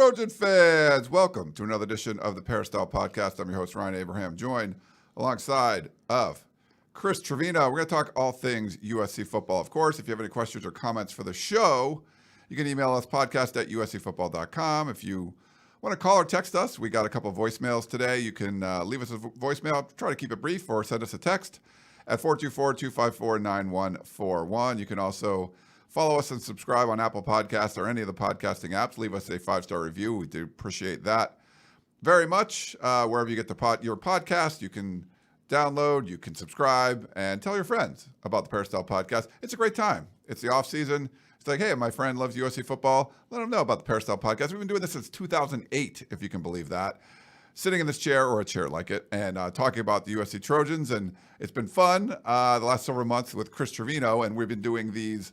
Trojan fans, welcome to another edition of the Peristyle Podcast. I'm your host, Ryan Abraham, joined alongside of Chris Trevino. We're going to talk all things USC football. Of course, if you have any questions or comments for the show, you can email us podcast@uscfootball.com. If you want to call or text us, we got a couple of voicemails today. You can leave us a voicemail, try to keep it brief, or send us a text at 424-254-9141. You can also follow us and subscribe on Apple Podcasts or any of the podcasting apps. Leave us a 5-star review. We do appreciate that very much. Wherever you get your podcast, you can download, you can subscribe, and tell your friends about the Peristyle Podcast. It's a great time. It's the off season. It's like, hey, my friend loves USC football. Let them know about the Peristyle Podcast. We've been doing this since 2008, if you can believe that. Sitting in this chair or a chair like it and talking about the USC Trojans. And it's been fun the last several months with Chris Trevino. And we've been doing these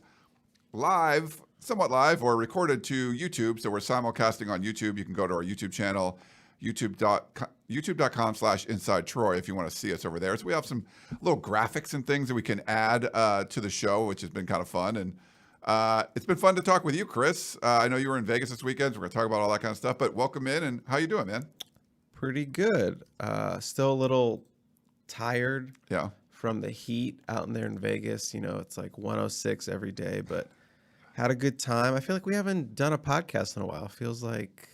live, somewhat live, or recorded to YouTube. So we're simulcasting on YouTube. You can go to our YouTube channel, youtube.com/InsideTroy if you want to see us over there. So we have some little graphics and things that we can add to the show, which has been kind of fun. And it's been fun to talk with you, Chris. I know you were in Vegas this weekend. So we're going to talk about all that kind of stuff. But welcome in, and how you doing, man? Pretty good. Still a little tired from the heat out in there in Vegas. You know, it's like 106 every day, but had a good time. I feel like we haven't done a podcast in a while. Feels like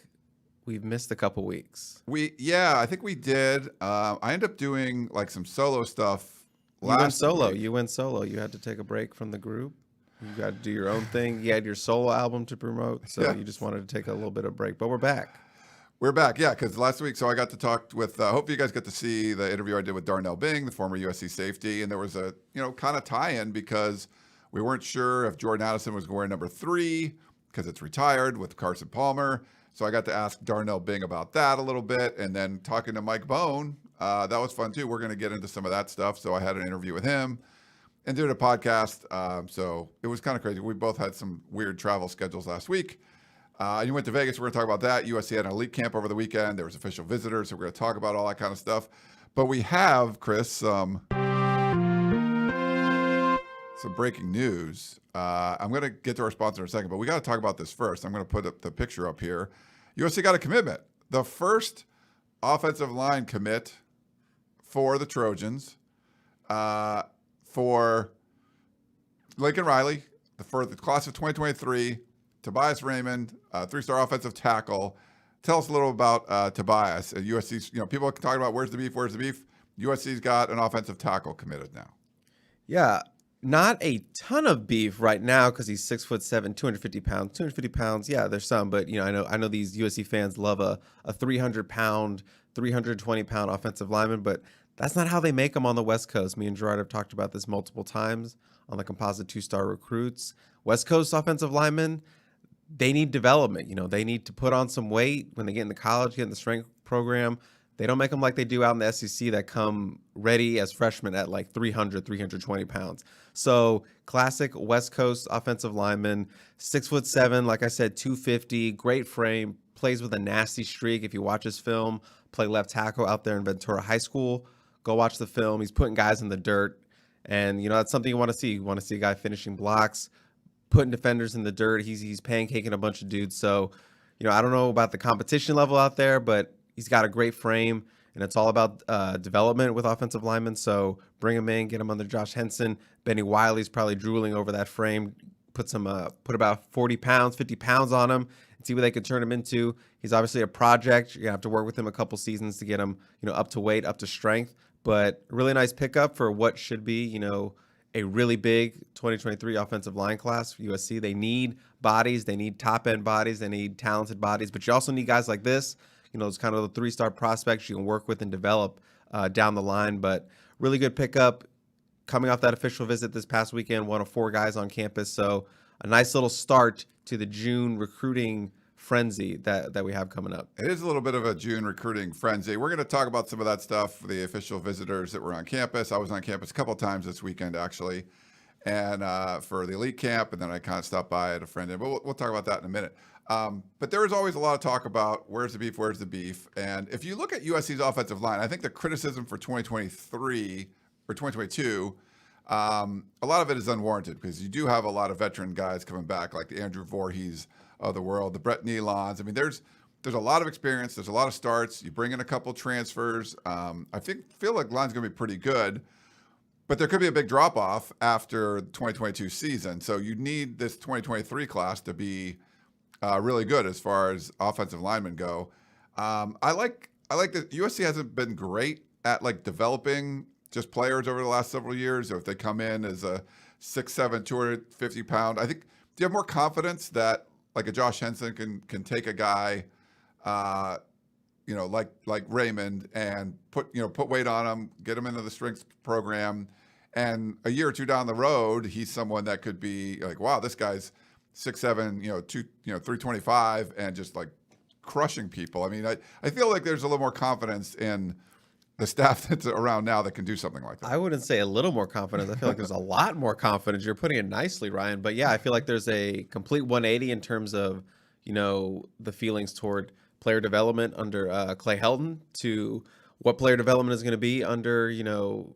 we've missed a couple weeks. I think we did. I ended up doing like some solo stuff last week. You went solo. You had to take a break from the group. You got to do your own thing. You had your solo album to promote, so you just wanted to take a little bit of break. But we're back. We're back, because last week, so I got to talk with, hopefully you guys get to see the interview I did with Darnell Bing, the former USC safety, and there was a, kind of tie-in because we weren't sure if Jordan Addison was wearing number 3 because it's retired with Carson Palmer. So I got to ask Darnell Bing about that a little bit, and then talking to Mike Bohn, that was fun too. We're going to get into some of that stuff. So I had an interview with him and did a podcast. So it was kind of crazy. We both had some weird travel schedules last week. You went to Vegas. We're going to talk about that. USC had an elite camp over the weekend. There was official visitors, so we're going to talk about all that kind of stuff. But we have, Chris, some breaking news. I'm going to get to our sponsor in a second, but we got to talk about this first. I'm going to put up the picture up here. USC got a commitment. The first offensive line commit for the Trojans for Lincoln Riley, for the class of 2023. Tobias Raymond, 3-star offensive tackle. Tell us a little about Tobias. USC's, people are talking about where's the beef? USC's got an offensive tackle committed now. Yeah, not a ton of beef right now because he's 6'7", 250 pounds. 250 pounds, yeah, there's some, but I know these USC fans love a 300-pound, 320-pound offensive lineman, but that's not how they make them on the West Coast. Me and Gerard have talked about this multiple times on the composite 2-star recruits. West Coast offensive linemen, they need development. They need to put on some weight when they get into college, get in the strength program. They don't make them like they do out in the SEC that come ready as freshmen at like 300, 320 pounds. So classic West Coast offensive lineman, 6'7", like I said, 250, great frame, plays with a nasty streak. If you watch his film, play left tackle out there in Ventura High School, go watch the film. He's putting guys in the dirt. And, that's something you want to see. You want to see a guy finishing blocks, putting defenders in the dirt. He's pancaking a bunch of dudes. So, I don't know about the competition level out there, but he's got a great frame, and it's all about development with offensive linemen. So bring him in, get him under Josh Henson. Benny Wiley's probably drooling over that frame. Put about 40 pounds, 50 pounds on him and see what they can turn him into. He's obviously a project. You're going to have to work with him a couple seasons to get him, up to weight, up to strength. But a really nice pickup for what should be, a really big 2023 offensive line class for USC. They need bodies. They need top-end bodies. They need talented bodies. But you also need guys like this, those kind of the 3-star prospects you can work with and develop down the line. But really good pickup. Coming off that official visit this past weekend, one of 4 guys on campus. So a nice little start to the June recruiting frenzy that we have coming up. It is a little bit of a June recruiting frenzy. We're going to talk about some of that stuff for the official visitors that were on campus. I was on campus a couple of times this weekend, actually, and for the elite camp, and then I kind of stopped by at a friend. But we'll talk about that in a minute. But there is always a lot of talk about where's the beef. And if you look at USC's offensive line, I think the criticism for 2023 or 2022, a lot of it is unwarranted because you do have a lot of veteran guys coming back, like the Andrew Voorhees of the world, the Brett Nealons. I mean, there's there's a lot of experience. There's a lot of starts. You bring in a couple transfers. I feel like the line's going to be pretty good, but there could be a big drop off after the 2022 season. So you need this 2023 class to be really good as far as offensive linemen go. I like that USC hasn't been great at like developing just players over the last several years. Or if they come in as a 6'7", 250 pound, I think. Do you have more confidence that like a Josh Henson can take a guy, like Raymond and put weight on him, get him into the strength program, and a year or two down the road, he's someone that could be like, wow, this guy's 6'7", 325, and just like crushing people. I mean, I feel like there's a little more confidence in the staff that's around now that can do something like that. I wouldn't say a little more confidence. I feel like there's a lot more confidence. You're putting it nicely, Ryan. But yeah, I feel like there's a complete 180 in terms of, the feelings toward player development under Clay Helton to what player development is going to be under,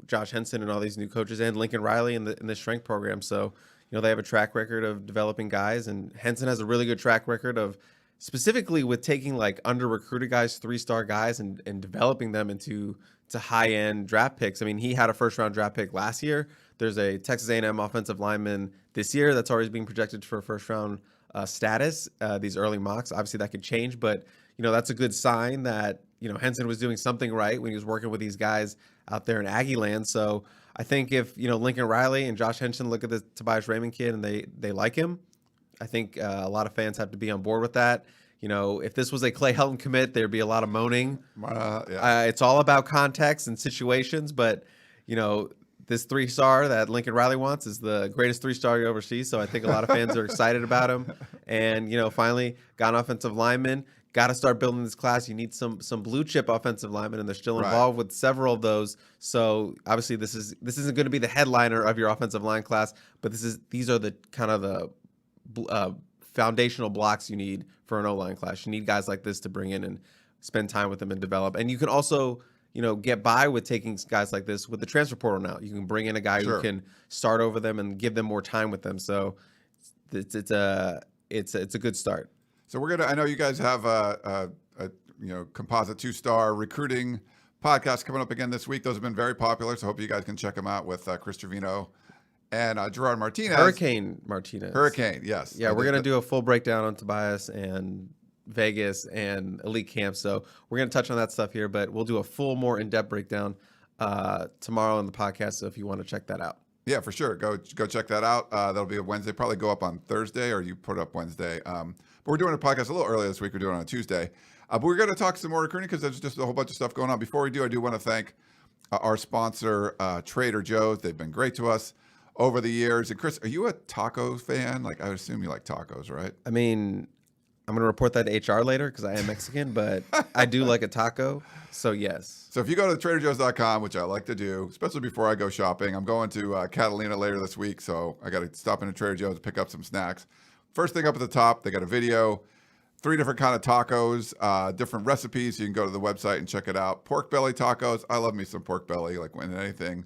Josh Henson and all these new coaches and Lincoln Riley in the strength program. So, they have a track record of developing guys, and Henson has a really good track record of specifically with taking like under recruited guys, 3-star guys, and developing them into high end draft picks. I mean, he had a first round draft pick last year. There's a Texas A&M offensive lineman this year that's always being projected for a first round status. These early mocks, obviously that could change, but that's a good sign that Henson was doing something right when he was working with these guys out there in Aggie land. So I think if Lincoln Riley and Josh Henson look at the Tobias Raymond kid and they like him, I think a lot of fans have to be on board with that. If this was a Clay Helton commit, there'd be a lot of moaning. Yeah. It's all about context and situations, but this 3-star that Lincoln Riley wants is the greatest 3-star you ever see. So I think a lot of fans are excited about him. And finally got an offensive lineman. Got to start building this class. You need some blue chip offensive linemen, and they're still involved with several of those. So obviously this isn't going to be the headliner of your offensive line class, but these are the kind of the foundational blocks you need for an O-line class. You need guys like this to bring in and spend time with them and develop. And you can also, get by with taking guys like this with the transfer portal now. You can bring in a guy who can start over them and give them more time with them. So it's a good start. So I know you guys have a composite 2-star recruiting podcast coming up again this week. Those have been very popular, so I hope you guys can check them out with Chris Trevino and Gerard Martinez. Hurricane Martinez. Hurricane, yes. Yeah, we're going to do a full breakdown on Tobias and Vegas and Elite Camps. So we're going to touch on that stuff here, but we'll do a full, more in-depth breakdown tomorrow on the podcast. So if you want to check that out. Yeah, for sure. Go check that out. That'll be a Wednesday. Probably go up on Thursday, or you put up Wednesday. But we're doing a podcast a little earlier this week. We're doing it on Tuesday. But we're going to talk some more recruiting because there's just a whole bunch of stuff going on. Before we do, I do want to thank our sponsor, Trader Joe's. They've been great to us over the years. And Chris, are you a taco fan? Like, I would assume you like tacos, right? I mean, I'm going to report that to HR later because I am Mexican, but I do like a taco. So, yes. So if you go to TraderJoe's.com, which I like to do, especially before I go shopping, I'm going to Catalina later this week, so I got to stop into Trader Joe's to pick up some snacks. First thing up at the top, they got a video, 3 different kind of tacos, different recipes. You can go to the website and check it out. Pork belly tacos. I love me some pork belly, like when anything.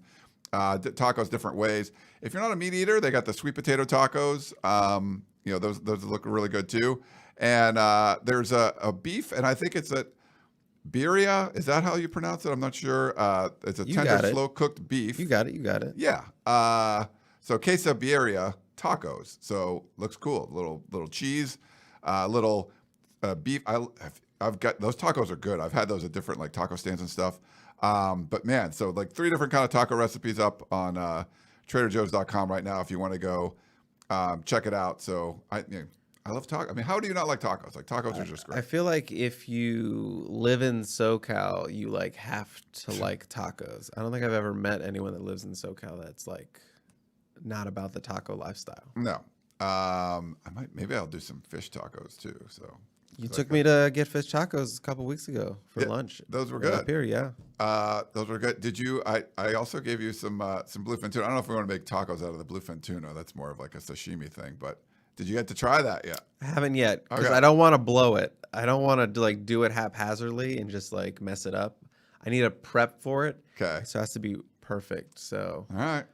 Tacos different ways. If you're not a meat eater, they got the sweet potato tacos. Those look really good too. And there's a beef, and I think it's a birria. Is that how you pronounce it? I'm not sure. It's a tender, slow-cooked beef. You got it. Yeah. So quesabirria tacos. So looks cool. Little cheese, little beef. I've got those tacos are good. I've had those at different like taco stands and stuff. But man, so like 3 different kind of taco recipes up on TraderJoe's.com right now if you want to go check it out. So I love tacos. I mean, how do you not like tacos? Like tacos are just great. I feel like if you live in SoCal, you like have to like tacos. I don't think I've ever met anyone that lives in SoCal that's like not about the taco lifestyle. No. Maybe I'll do some fish tacos too. So you took me to get fish tacos a couple weeks ago for lunch. Those were good. Up here, yeah. Those were good. Did you? I also gave you some bluefin tuna. I don't know if we want to make tacos out of the bluefin tuna. That's more of like a sashimi thing. But did you get to try that yet? I haven't yet because I don't want to blow it. I don't want to like do it haphazardly and just like mess it up. I need a prep for it. Okay. So it has to be perfect. So all right.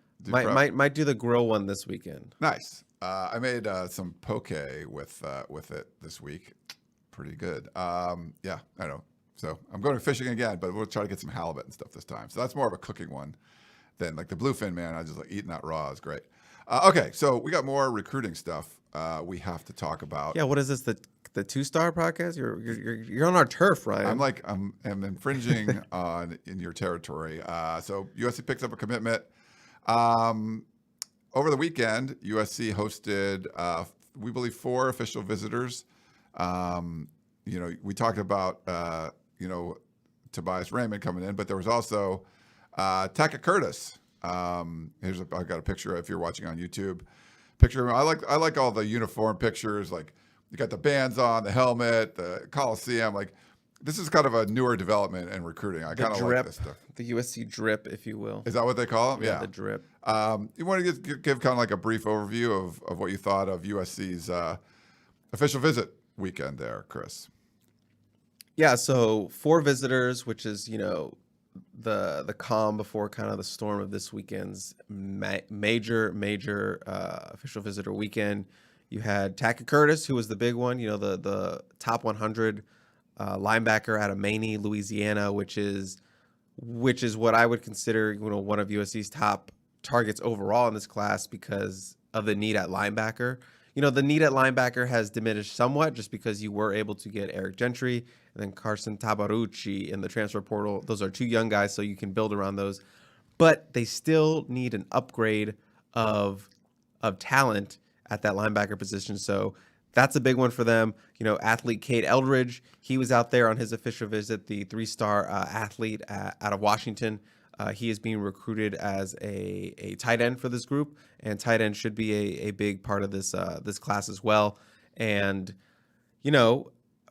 Might do the grill one this weekend. Nice. I made some poke with it this week. pretty good. Yeah, I know. So I'm going fishing again, but we'll try to get some halibut and stuff this time. So that's more of a cooking one than like the bluefin, man. I just like eating that raw is great. Okay, so we got more recruiting stuff we have to talk about. Yeah, what is this? The 2-star podcast? You're on our turf, Ryan. I'm infringing in your territory. So USC picks up a commitment. Over the weekend, USC hosted, we believe, 4 official visitors. We talked about, Tobias Raymond coming in, but there was also Tackett Curtis. I've got a picture if you're watching on YouTube. Picture of him. I like all the uniform pictures. Like you got the bands on, the helmet, the Coliseum. Like this is kind of a newer development in recruiting. I kind of like this stuff. The USC drip, if you will. Is that what they call them? Yeah, the drip. You want to give kind of like a brief overview of what you thought of USC's official visit weekend there, Chris? Yeah, so 4 visitors, which is, the calm before kind of the storm of this weekend's major official visitor weekend. You had Tackett Curtis, who was the big one, the top 100 linebacker out of Maney, Louisiana, which is what I would consider, one of USC's top targets overall in this class because of the need at linebacker. The need at linebacker has diminished somewhat just because you were able to get Eric Gentry and then Carson Tabarucci in the transfer portal. Those are 2 young guys, so you can build around those. But they still need an upgrade of talent at that linebacker position. So that's a big one for them. Athlete Cade Eldridge, he was out there on his official visit, the 3-star athlete out of Washington. He is being recruited as a tight end for this group, and tight end should be a big part of this class as well. And,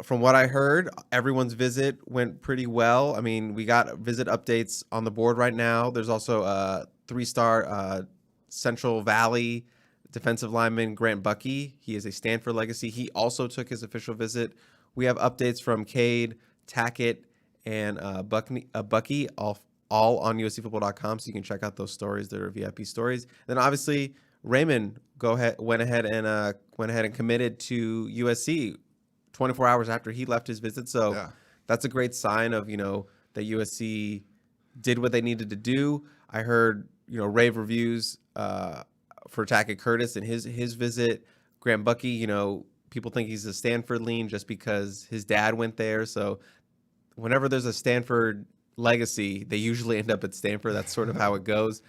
from what I heard, everyone's visit went pretty well. I mean, we got visit updates on the board right now. There's also a 3-star Central Valley defensive lineman, Grant Bucky. He is a Stanford legacy. He also took his official visit. We have updates from Cade, Tackett, and Bucky, all on USCfootball.com, so you can check out those stories. They're VIP stories. Then obviously Raymond went ahead and committed to USC 24 hours after he left his visit. So yeah, that's a great sign of that USC did what they needed to do. I heard rave reviews for Tackett Curtis and his visit. Grant Bucky, people think he's a Stanford lean just because his dad went there. So whenever there's a Stanford legacy, they usually end up at Stanford. That's sort of how it goes.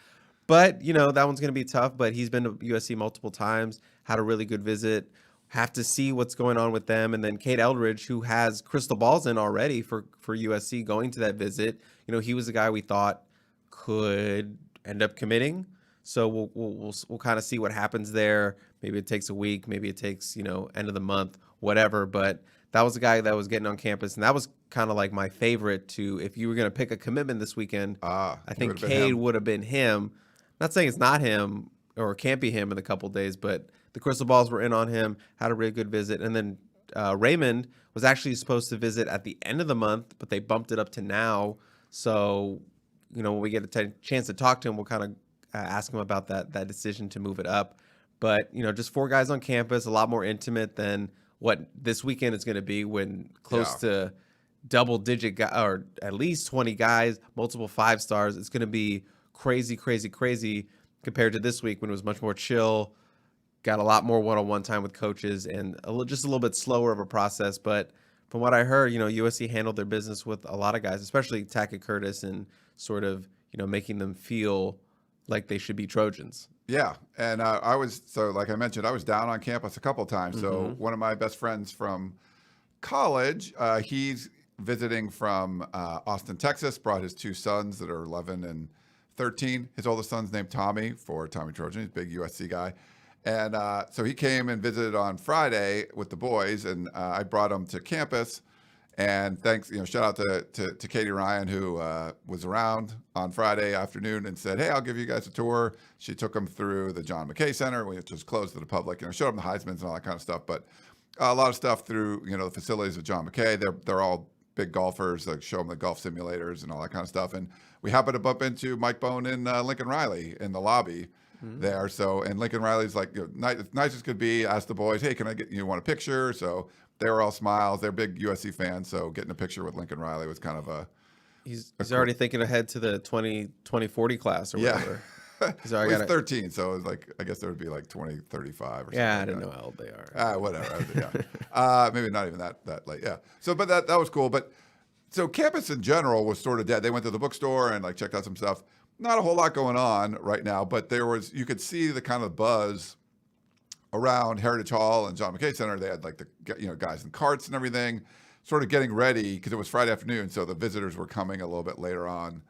But, that one's going to be tough. But he's been to USC multiple times, had a really good visit. Have to see what's going on with them. And then Cade Eldridge, who has crystal balls in already for USC going to that visit. He was a guy we thought could end up committing. So we'll kind of see what happens there. Maybe it takes a week. Maybe it takes, end of the month, whatever. But that was a guy that was getting on campus. And that was kind of like my favorite to, if you were going to pick a commitment this weekend, I think Cade would have been him. Not saying it's not him or can't be him in a couple of days, but the crystal balls were in on him, had a really good visit. And then Raymond was actually supposed to visit at the end of the month, but they bumped it up to now. So, when we get a chance to talk to him, we'll kind of ask him about that decision to move it up. But, just 4 guys on campus, a lot more intimate than what this weekend is going to be when close to double-digit or at least 20 guys, multiple 5-stars. It's going to be crazy compared to this week when it was much more chill. Got a lot more one-on-one time with coaches and just a little bit slower of a process. But from what I heard, USC handled their business with a lot of guys, especially Tackett Curtis, and sort of, making them feel like they should be Trojans. Yeah. And like I mentioned, I was down on campus a couple of times. So one of my best friends from college, he's visiting from Austin, Texas, brought his 2 sons that are 11 and 13. His oldest son's named Tommy, for Tommy Trojan. He's a big USC guy. And so he came and visited on Friday with the boys, and I brought him to campus. And thanks, shout out to Katie Ryan, who was around on Friday afternoon and said, hey, I'll give you guys a tour. She took him through the John McKay Center, which was closed to the public. Showed him the Heismans and all that kind of stuff. But a lot of stuff through, the facilities of John McKay. They're all big golfers. Like show them the golf simulators and all that kind of stuff. And we happened to bump into Mike Bohn and Lincoln Riley in the lobby. there. So, and Lincoln Riley's like, nice as could be, asked the boys, hey, can I get, want a picture? So they were all smiles. They're big USC fans. So getting a picture with Lincoln Riley was kind of a. He's already thinking ahead to the 2040 class or whatever. He's 13, so it was like, I guess there would be like 2035 or something. Yeah, I didn't know how old they are. Whatever. Yeah. Maybe not even that late. Yeah. So, but that was cool. But so campus in general was sort of dead. They went to the bookstore and like checked out some stuff. Not a whole lot going on right now, but you could see the kind of buzz around Heritage Hall and John McKay Center. They had like the guys in carts and everything, sort of getting ready because it was Friday afternoon, so the visitors were coming a little bit later on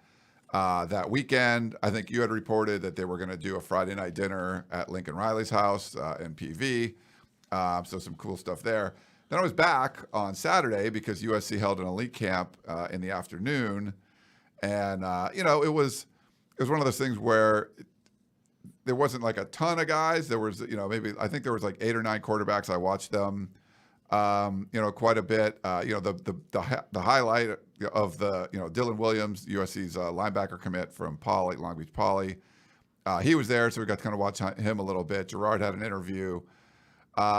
that weekend. I think you had reported that they were going to do a Friday night dinner at Lincoln Riley's house in PV, so some cool stuff there. Then I was back on Saturday because USC held an elite camp in the afternoon, and it was one of those things where there wasn't like a ton of guys. There was, maybe I think there was like 8 or 9 quarterbacks. I watched them, quite a bit. The highlight of the, Dylan Williams, USC's linebacker commit from Long Beach Poly. He was there, so we got to kind of watch him a little bit. Gerard had an interview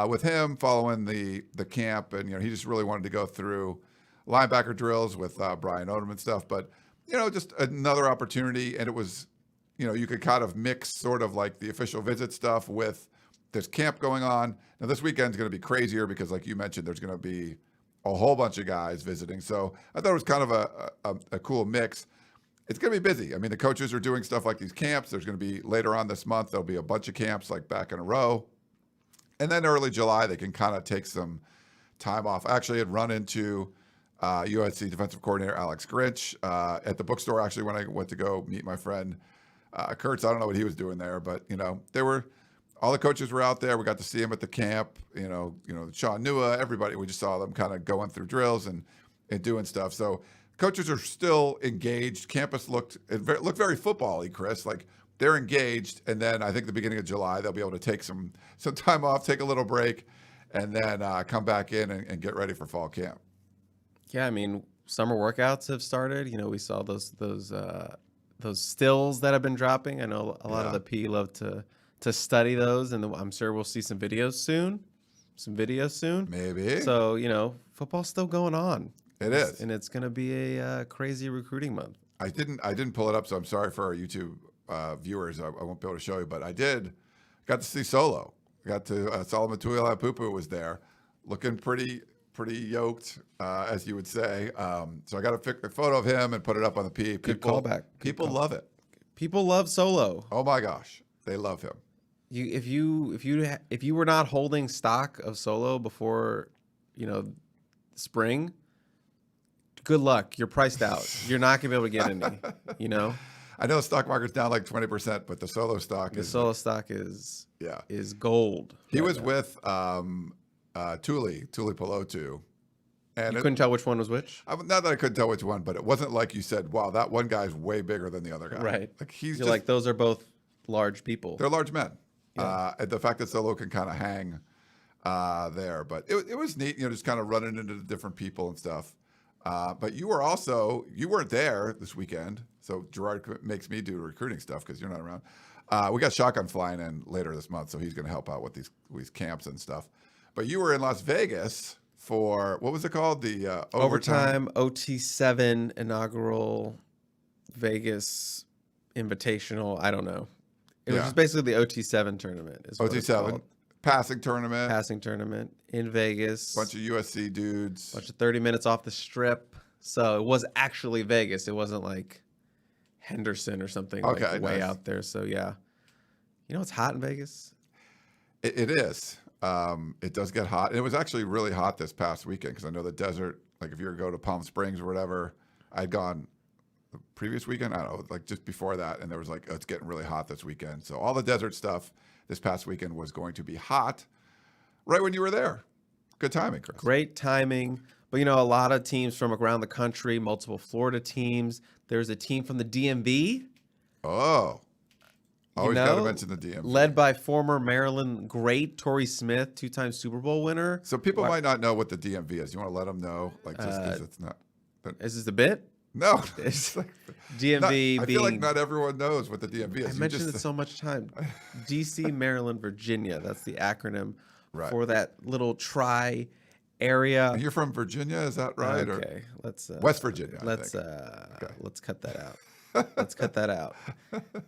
with him following the camp, and he just really wanted to go through linebacker drills with Brian Odom and stuff. But just another opportunity, and it was, you could kind of mix sort of like the official visit stuff with this camp going on. Now this weekend's going to be crazier because, like you mentioned, there's going to be a whole bunch of guys visiting. So I thought it was kind of a cool mix. It's going to be busy. I mean, the coaches are doing stuff like these camps. There's going to be later on this month, there'll be a bunch of camps like back in a row. And then early July, they can kind of take some time off. I actually had run into USC defensive coordinator Alex Grinch at the bookstore, actually, when I went to go meet my friend Kurtz. I don't know what he was doing there, but, all the coaches were out there. We got to see him at the camp, Sean Nua, everybody. We just saw them kind of going through drills and doing stuff. So coaches are still engaged. Campus looked very football-y, Chris. Like, they're engaged, and then I think the beginning of July they'll be able to take some time off, take a little break, and then come back in and get ready for fall camp. Yeah, I mean, summer workouts have started. We saw those stills that have been dropping. I know a lot of the P love to study those, and I'm sure we'll see some videos soon. Maybe. So football's still going on. It is, and it's going to be a crazy recruiting month. I didn't pull it up, so I'm sorry for our YouTube viewers. I won't be able to show you, but I got to see Solo. Got to Solomon Tuilapupu was there, looking pretty yoked, as you would say. So I got a photo of him and put it up on the P. Good callback. People love it. People love Solo. Oh my gosh, they love him. If you were not holding stock of Solo before, spring, good luck. You're priced out. You're not gonna be able to get any. I know the stock market's down like 20%, but the Solo stock is gold. He was with Tuli Pelotu. And you couldn't tell which one was which? Not that I couldn't tell which one, but it wasn't like you said, wow, that one guy's way bigger than the other guy. Right. Like You're like, those are both large people. They're large men. Yeah. And the fact that Solo can kind of hang there. But it was neat, just kind of running into the different people and stuff. But you weren't there this weekend. So Gerard makes me do recruiting stuff because you're not around. We got Shotgun flying in later this month, so he's going to help out with these camps and stuff. But you were in Las Vegas for, what was it called? The Overtime OT7 inaugural Vegas Invitational. I don't know. It was just basically the OT7 tournament. OT7 passing tournament in Vegas. Bunch of USC dudes. Bunch of 30 minutes off the strip. So it was actually Vegas. It wasn't like Henderson or something way out there. So yeah. It's hot in Vegas. It is. It does get hot. And it was actually really hot this past weekend because I know the desert, like if you were to go to Palm Springs or whatever, I'd gone the previous weekend, I don't know, like just before that, and there was like, oh, it's getting really hot this weekend. So all the desert stuff this past weekend was going to be hot right when you were there. Good timing, Chris. Great timing. But, a lot of teams from around the country, multiple Florida teams. There's a team from the DMV. Oh. Always got to mention the DMV. Led by former Maryland great Torrey Smith, 2-time Super Bowl winner. So people might not know what the DMV is. You want to let them know? Like, just because it's not. Is this the bit? No. It's Like, DMV I being. feel like not everyone knows what the DMV is. I mentioned it so much time. DC, Maryland, Virginia. That's the acronym Right. for that little area. You're from Virginia, is that right? Okay, let's West Virginia. let's Okay. let's cut that out. Let's cut that out.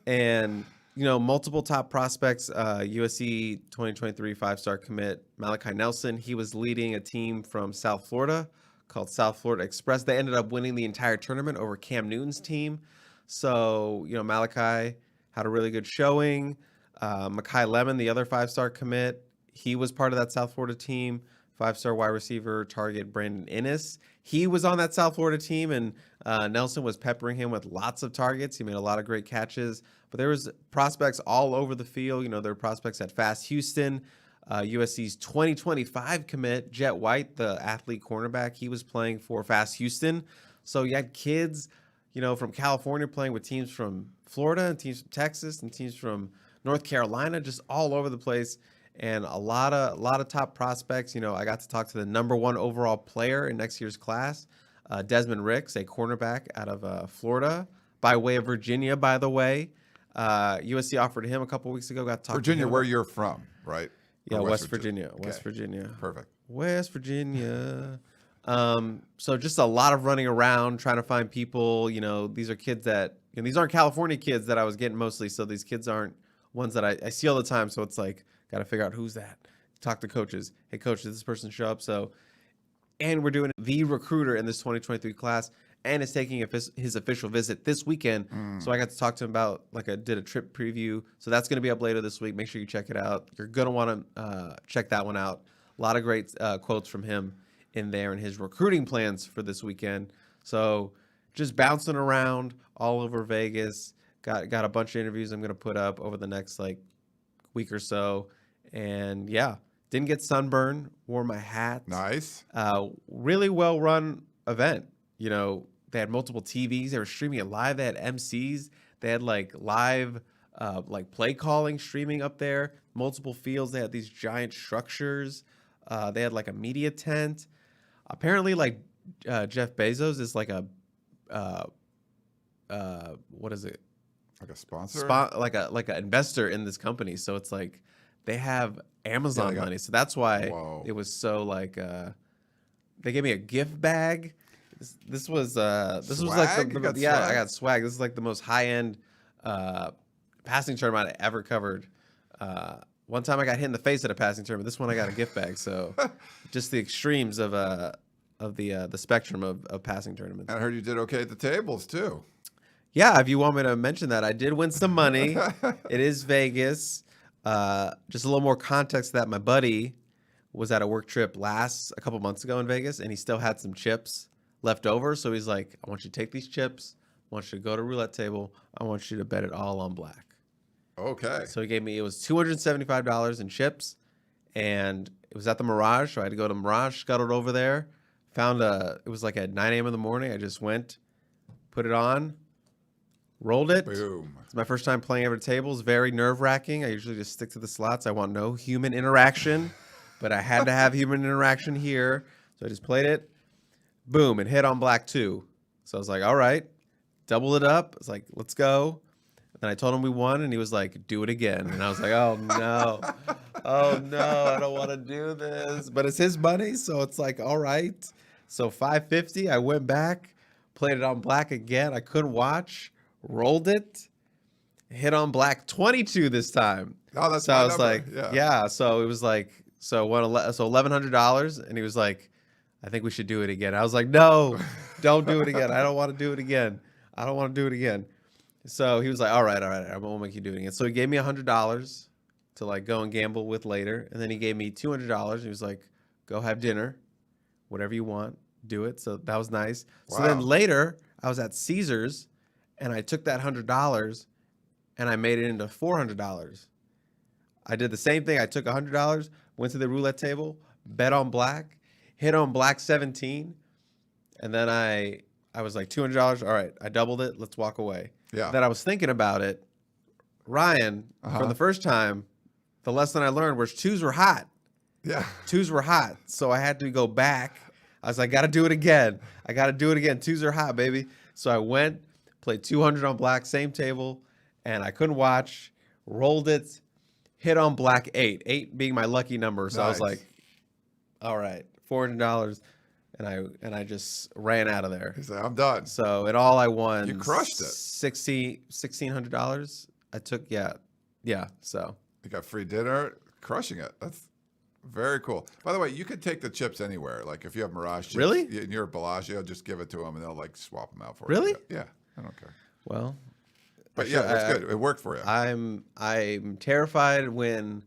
And multiple top prospects. USC 2023 5-star commit Malachi Nelson. He was leading a team from South Florida called South Florida Express. They ended up winning the entire tournament over Cam Newton's team. So Malachi had a really good showing. Mekhi Lemon, the other 5-star commit, he was part of that South Florida team. 5-star wide receiver target Brandon Innes. He was on that South Florida team, and Nelson was peppering him with lots of targets. He made a lot of great catches. But there was prospects all over the field. There were prospects at Fast Houston. USC's 2025 commit, Jet White, the athlete cornerback, he was playing for Fast Houston. So you had kids, from California playing with teams from Florida and teams from Texas and teams from North Carolina, just all over the place. And a lot of top prospects. I got to talk to the number 1 overall player in next year's class, Desmond Ricks, a cornerback out of Florida, by way of Virginia, by the way. USC offered him a couple weeks ago. Got to talk Virginia, to him. where you're from, right? Yeah, Or West Virginia. Okay. West Virginia. Perfect. West Virginia. So just a lot of running around trying to find people. These are kids that these aren't California kids that I was getting mostly. So these kids aren't ones that I see all the time. So it's like, got to figure out who's that. Talk to coaches. Hey, coach, did this person show up? And we're doing the recruiter in this 2023 class, and is taking his official visit this weekend. So I got to talk to him about, I did a trip preview. So that's going to be up later this week. Make sure you check it out. You're going to want to check that one out. A lot of great quotes from him in there and his recruiting plans for this weekend. So just bouncing around all over Vegas. Got a bunch of interviews I'm going to put up over the next week or so. And yeah, didn't get sunburn, wore my hat. Nice. Really well run event. They had multiple TVs. They were streaming it live. They had MCs. They had live play calling streaming up there. Multiple fields. They had these giant structures. They had a media tent. Apparently Jeff Bezos is what is it? Like a sponsor? Like an investor in this company. So it's they have Amazon money. So that's why it was so they gave me a gift bag. This was Swag? You got I swag? got swag. This is the most high end passing tournament I ever covered. One time I got hit in the face at a passing tournament. This one I got a gift bag. So just the extremes of the spectrum of passing tournaments. And I heard you did okay at the tables too. Yeah, if you want me to mention that, I did win some money. It is Vegas. Just a little more context to that. My buddy was at a work trip a couple months ago in Vegas, and he still had some chips left over. So he's like, I want you to take these chips. I want you to go to roulette table. I want you to bet it all on black. Okay. So he gave me, it was $275 in chips, and it was at the Mirage. So I had to go to Mirage, scuttled over there, it was at 9 a.m. in the morning. I just went, put it on, rolled it. Boom. It's my first time playing over tables. Very nerve-wracking. I usually just stick to the slots. I want no human interaction, but I had to have human interaction here. So I just played it. Boom, it hit on black too. So I was like, all right, double it up. I was like, let's go. And I told him we won, and he was like, do it again. And I was like, oh, no. Oh, no, I don't want to do this. But it's his money, so it's all right. So $550, I went back, played it on black again. I couldn't watch, rolled it, hit on black 22 this time. Oh, that's so my I was number. yeah. So it was $1,100. And he was like, I think we should do it again. I was like, no, don't do it again. I don't want to do it again. I don't want to do it again. So he was like, all right, I won't make you do it again. So he gave me $100 to go and gamble with later. And then he gave me $200. He was like, go have dinner, whatever you want, do it. So that was nice. Wow. So then later I was at Caesars and I took that $100 and I made it into $400. I did the same thing. I took $100, went to the roulette table, bet on black, hit on black 17. And then I was like $200. All right, I doubled it. Let's walk away. Yeah. Then I was thinking about it. Ryan, for the first time, the lesson I learned was twos were hot. Yeah. Twos were hot. So I had to go back. I was like, got to do it again. Twos are hot, baby. So I went, played 200 on black, same table, and I couldn't watch, rolled it, hit on black 8 being my lucky number. So I was Nice. like, all right, $400. And I just ran out of there. He said, I'm done. So in all I won, You crushed it. $1,600. I took, yeah. So You got free dinner, crushing it. That's very cool. By the way, you could take the chips anywhere. Like if you have Mirage chips, Really? and you're at Bellagio, just give it to them and they'll like swap them out for Really? you. Yeah, I don't care. well, But yeah, that's good. It worked for you. I'm terrified when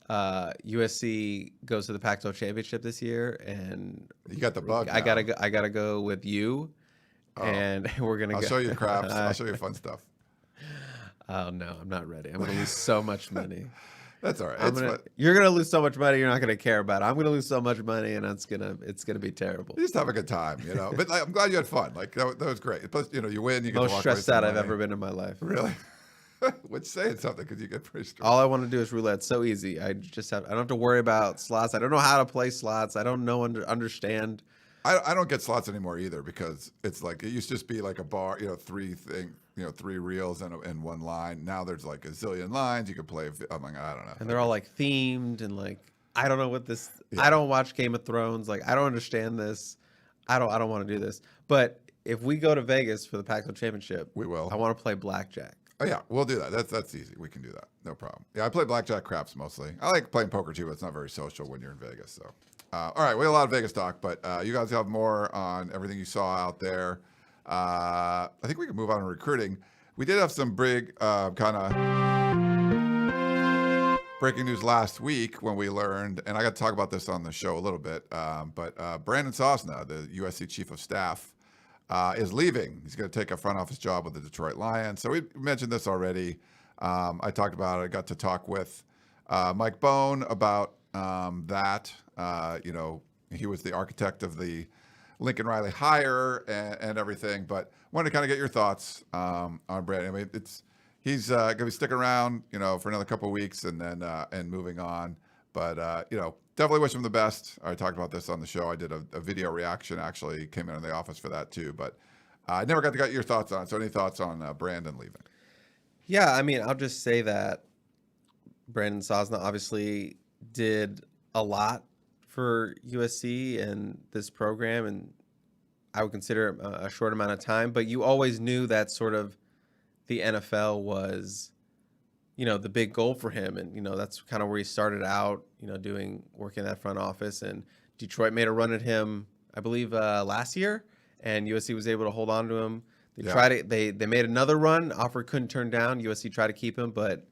USC goes to the Pac-12 championship this year, and You got the bug. I now. gotta go with you, and we're gonna. I'll show you craps. I'll show you fun stuff. Oh no, I'm not ready. I'm gonna lose so much money. That's all right. You're gonna lose so much money. You're not gonna care about it. I'm gonna lose so much money, and it's gonna be terrible. You just have a good time, But like, I'm glad you had fun. Like that was great. Plus, you win. You get to Most walk stressed away with out some I've money. ever been in my life. Really? Which saying something because you get pretty stressed. All I want to do is roulette. So easy. I don't have to worry about slots. I don't know how to play slots. I don't know understand. I don't get slots anymore either because it's like it used to just be like a bar, three reels and one line. Now there's like a zillion lines. You can play. I'm like, I don't know. And they're all like themed and like I don't know what this. Yeah. I don't watch Game of Thrones. Like I don't understand this. I don't want to do this. But if we go to Vegas for the Pac-12 championship, We will. I want to play blackjack. Oh yeah, we'll do that. That's easy. We can do that. No problem. Yeah, I play blackjack craps mostly. I like playing poker too, but it's not very social when you're in Vegas. So, all right, we have a lot of Vegas talk, but you guys have more on everything you saw out there. I think we can move on to recruiting. We did have some big kind of breaking news last week when we learned, and I got to talk about this on the show a little bit. But Brandon Sosna, the USC chief of staff, is leaving. He's going to take a front office job with the Detroit Lions. So we mentioned this already. I talked about it. I got to talk with Mike Bohn about that. He was the architect of the Lincoln Riley hire and everything. But wanted to kind of get your thoughts on Brandon. I mean, he's going to be sticking around, for another couple of weeks and then and moving on. But definitely wish him the best. I talked about this on the show. I did a video reaction, actually came in the office for that too. But I never got to get your thoughts on it. So any thoughts on Brandon leaving? Yeah, I mean, I'll just say that Brandon Sosna obviously did a lot for USC and this program, and I would consider it a short amount of time. But you always knew that sort of the NFL was, the big goal for him, and that's kind of where he started out, working in that front office. And Detroit made a run at him, I believe, last year, and USC was able to hold on to him. They made another run. Offer couldn't turn down. USC tried to keep him, but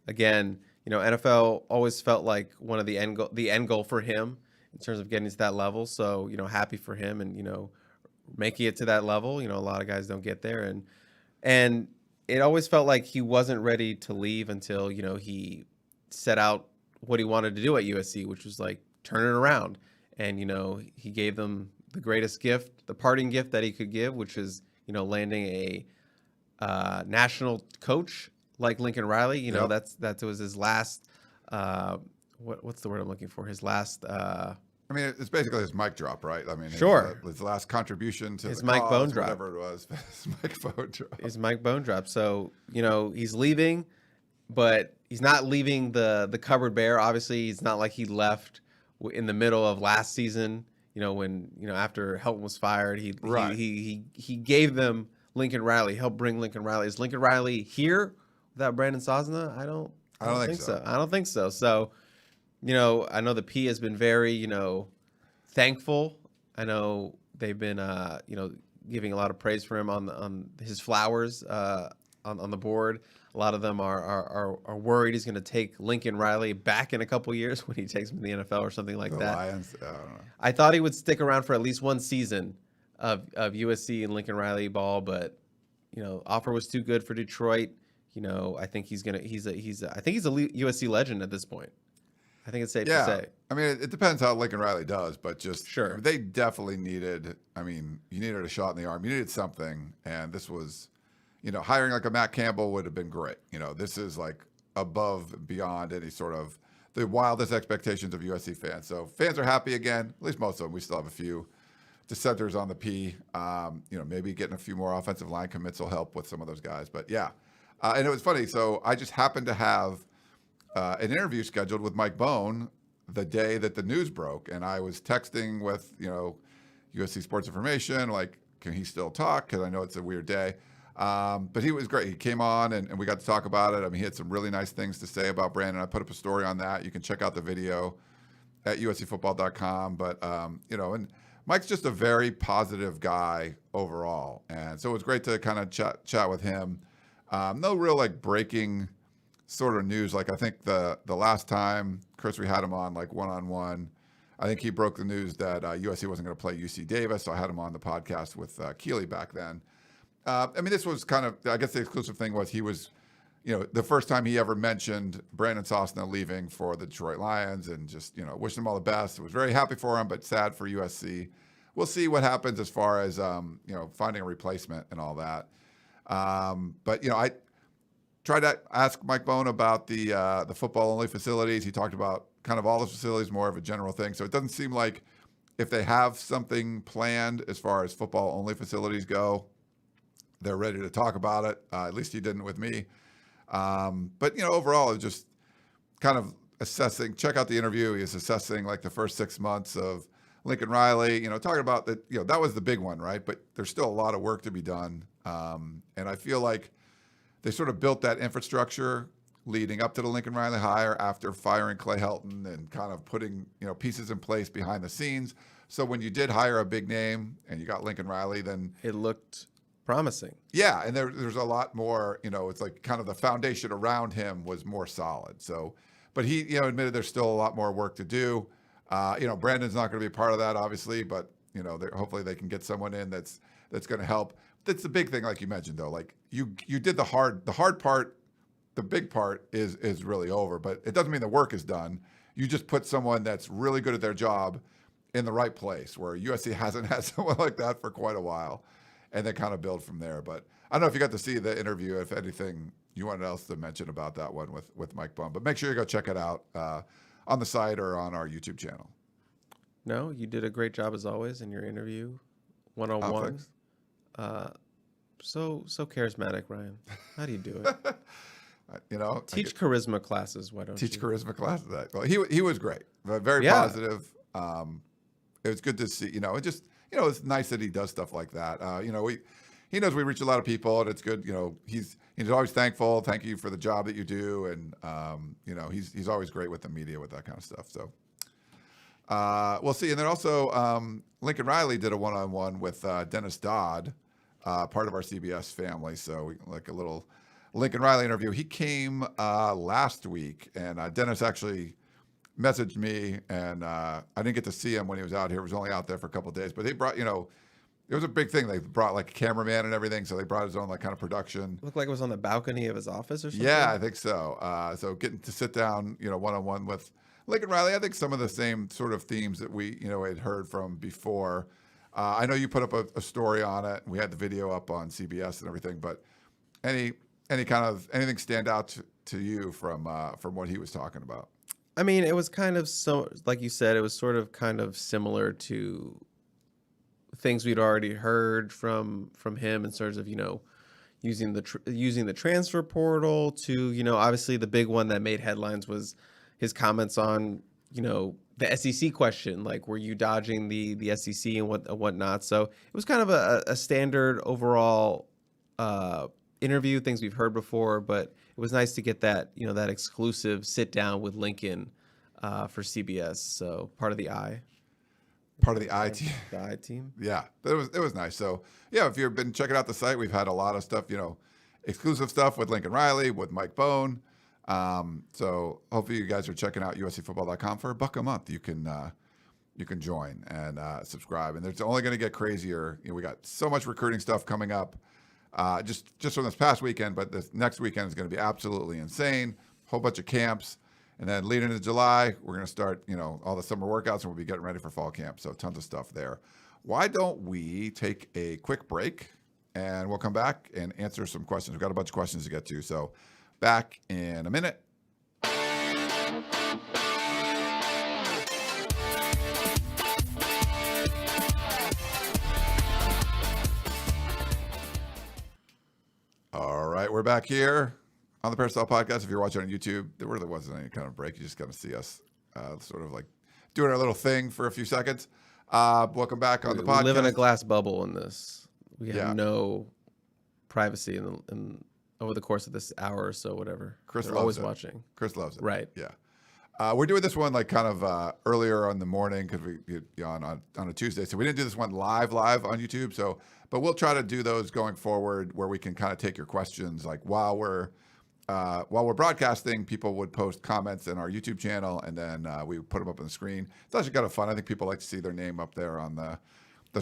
again, NFL always felt like one of the end goal for him in terms of getting to that level. So happy for him, and making it to that level. A lot of guys don't get there, and it always felt like he wasn't ready to leave until he set out what he wanted to do at USC, which was like turn it around. And he gave them the greatest gift, the parting gift that he could give, which is landing a national coach like Lincoln Riley. Yep. That was his last. What's the word I'm looking for? His last. I mean, it's basically his mic drop, right? I mean, Sure. His last contribution to His the Mike cause, Bohn drop. whatever it was. His Mike Bohn drop. His Mike Bohn drop. So he's leaving, but he's not leaving the cupboard bare. Obviously, it's not like he left in the middle of last season. When after Helton was fired, he gave them Lincoln Riley, helped bring Lincoln Riley. Is Lincoln Riley here without Brandon Sosna? I don't think so. I don't think so. So, I know the P has been very, thankful. I know they've been, giving a lot of praise for him on his flowers on the board. A lot of them are worried he's going to take Lincoln Riley back in a couple years when he takes him to the NFL or something like The that. Lions, I don't know. I thought he would stick around for at least one season of USC and Lincoln Riley ball, but offer was too good for Detroit. I think he's a USC legend at this point. I think it's safe to say. I mean, it depends how Lincoln Riley does, but just Sure. they definitely needed. I mean, you needed a shot in the arm. You needed something, and this was, hiring like a Matt Campbell would have been great. This is like above and beyond any sort of the wildest expectations of USC fans. So fans are happy again. At least most of them. We still have a few dissenters on the P. Maybe getting a few more offensive line commits will help with some of those guys. But yeah, and it was funny. So I just happened to have an interview scheduled with Mike Bohn the day that the news broke, and I was texting with USC Sports Information, like, can he still talk? Because I know it's a weird day. But he was great. He came on and we got to talk about it. I mean, he had some really nice things to say about Brandon. I put up a story on that. You can check out the video at uscfootball.com. But, and Mike's just a very positive guy overall. And so it was great to kind of chat with him. No real like breaking sort of news. Like I think the last time, Chris, we had him on like one-on-one, I think he broke the news that USC wasn't going to play UC Davis. So I had him on the podcast with Calif back then. This was kind of, I guess the exclusive thing was he was, the first time he ever mentioned Brandon Sosna leaving for the Detroit Lions and just, wishing him all the best. I was very happy for him, but sad for USC. We'll see what happens as far as, finding a replacement and all that. I tried to ask Mike Bohn about the football-only facilities. He talked about kind of all the facilities, more of a general thing. So it doesn't seem like if they have something planned as far as football-only facilities go, they're ready to talk about it. At least he didn't with me. Overall, it's just kind of assessing. Check out the interview. He's assessing like the first 6 months of Lincoln Riley. Talking about that. That was the big one, right? But there's still a lot of work to be done. And I feel like they sort of built that infrastructure leading up to the Lincoln Riley hire after firing Clay Helton and kind of putting pieces in place behind the scenes. So when you did hire a big name and you got Lincoln Riley, then it looked promising. Yeah, and there's a lot more, it's like kind of the foundation around him was more solid. So, but he, admitted there's still a lot more work to do. Brandon's not going to be a part of that, obviously, but, hopefully they can get someone in that's going to help. That's the big thing, like you mentioned, though. Like you did the hard part, the big part is really over, but it doesn't mean the work is done. You just put someone that's really good at their job in the right place, where USC hasn't had someone like that for quite a while. And then kind of build from there. But I don't know if you got to see the interview, if anything you wanted else to mention about that one with Mike Bohn. But make sure you go check it out on the site or on our YouTube channel. No, you did a great job as always in your interview, one-on-one. So charismatic, Ryan. How do you do it? Teach charisma classes. Why don't you? Teach charisma classes. Well, he was great. Very positive. It was good to see, it's nice that he does stuff like that. He knows we reach a lot of people, and it's good. He's always thankful. Thank you for the job that you do, and he's always great with the media with that kind of stuff. So we'll see. And then also Lincoln Riley did a one-on-one with Dennis Dodd, part of our CBS family. So like a little Lincoln Riley interview. He came last week, and Dennis actually messaged me, and I didn't get to see him when he was out here. He was only out there for a couple of days, but they brought, it was a big thing. They brought like a cameraman and everything, so they brought his own like kind of production. Looked like it was on the balcony of his office or something. Yeah, I think so. So getting to sit down, one-on-one with Lincoln Riley, I think some of the same sort of themes that we, had heard from before. I know you put up a story on it. We had the video up on CBS and everything, but anything stand out to you from what he was talking about? I mean, it was kind of like you said, it was sort of kind of similar to things we'd already heard from him in terms of, using the transfer portal to, obviously the big one that made headlines was his comments on, the SEC question, like, were you dodging the SEC and whatnot? So it was kind of a standard overall interview, things we've heard before, but it was nice to get that, that exclusive sit down with Lincoln for CBS. So part of the I team. The I team. Yeah, it was nice. So yeah, if you've been checking out the site, we've had a lot of stuff, exclusive stuff with Lincoln Riley, with Mike Bohn. So hopefully you guys are checking out uscfootball.com for $1 a month. You can join and subscribe, and it's only going to get crazier. We got so much recruiting stuff coming up. Just from this past weekend, but this next weekend is going to be absolutely insane. Whole bunch of camps. And then leading into July, we're going to start, all the summer workouts, and we'll be getting ready for fall camp. So tons of stuff there. Why don't we take a quick break, and we'll come back and answer some questions. We've got a bunch of questions to get to. So back in a minute. we're back here on the Peristyle Podcast. If you're watching on YouTube, there really wasn't any kind of break. You just got to see us sort of like doing our little thing for a few seconds. Welcome back on the podcast. We live in a glass bubble in this. We have no privacy in over the course of this hour or so, whatever. Chris They're always watching. Chris loves it. Right. Yeah. We're doing this one like kind of earlier in the morning because we on a Tuesday, so we didn't do this one live on YouTube. So, but we'll try to do those going forward where we can kind of take your questions. Like while we're broadcasting, people would post comments in our YouTube channel, and then we would put them up on the screen. It's actually kind of fun. I think people like to see their name up there on the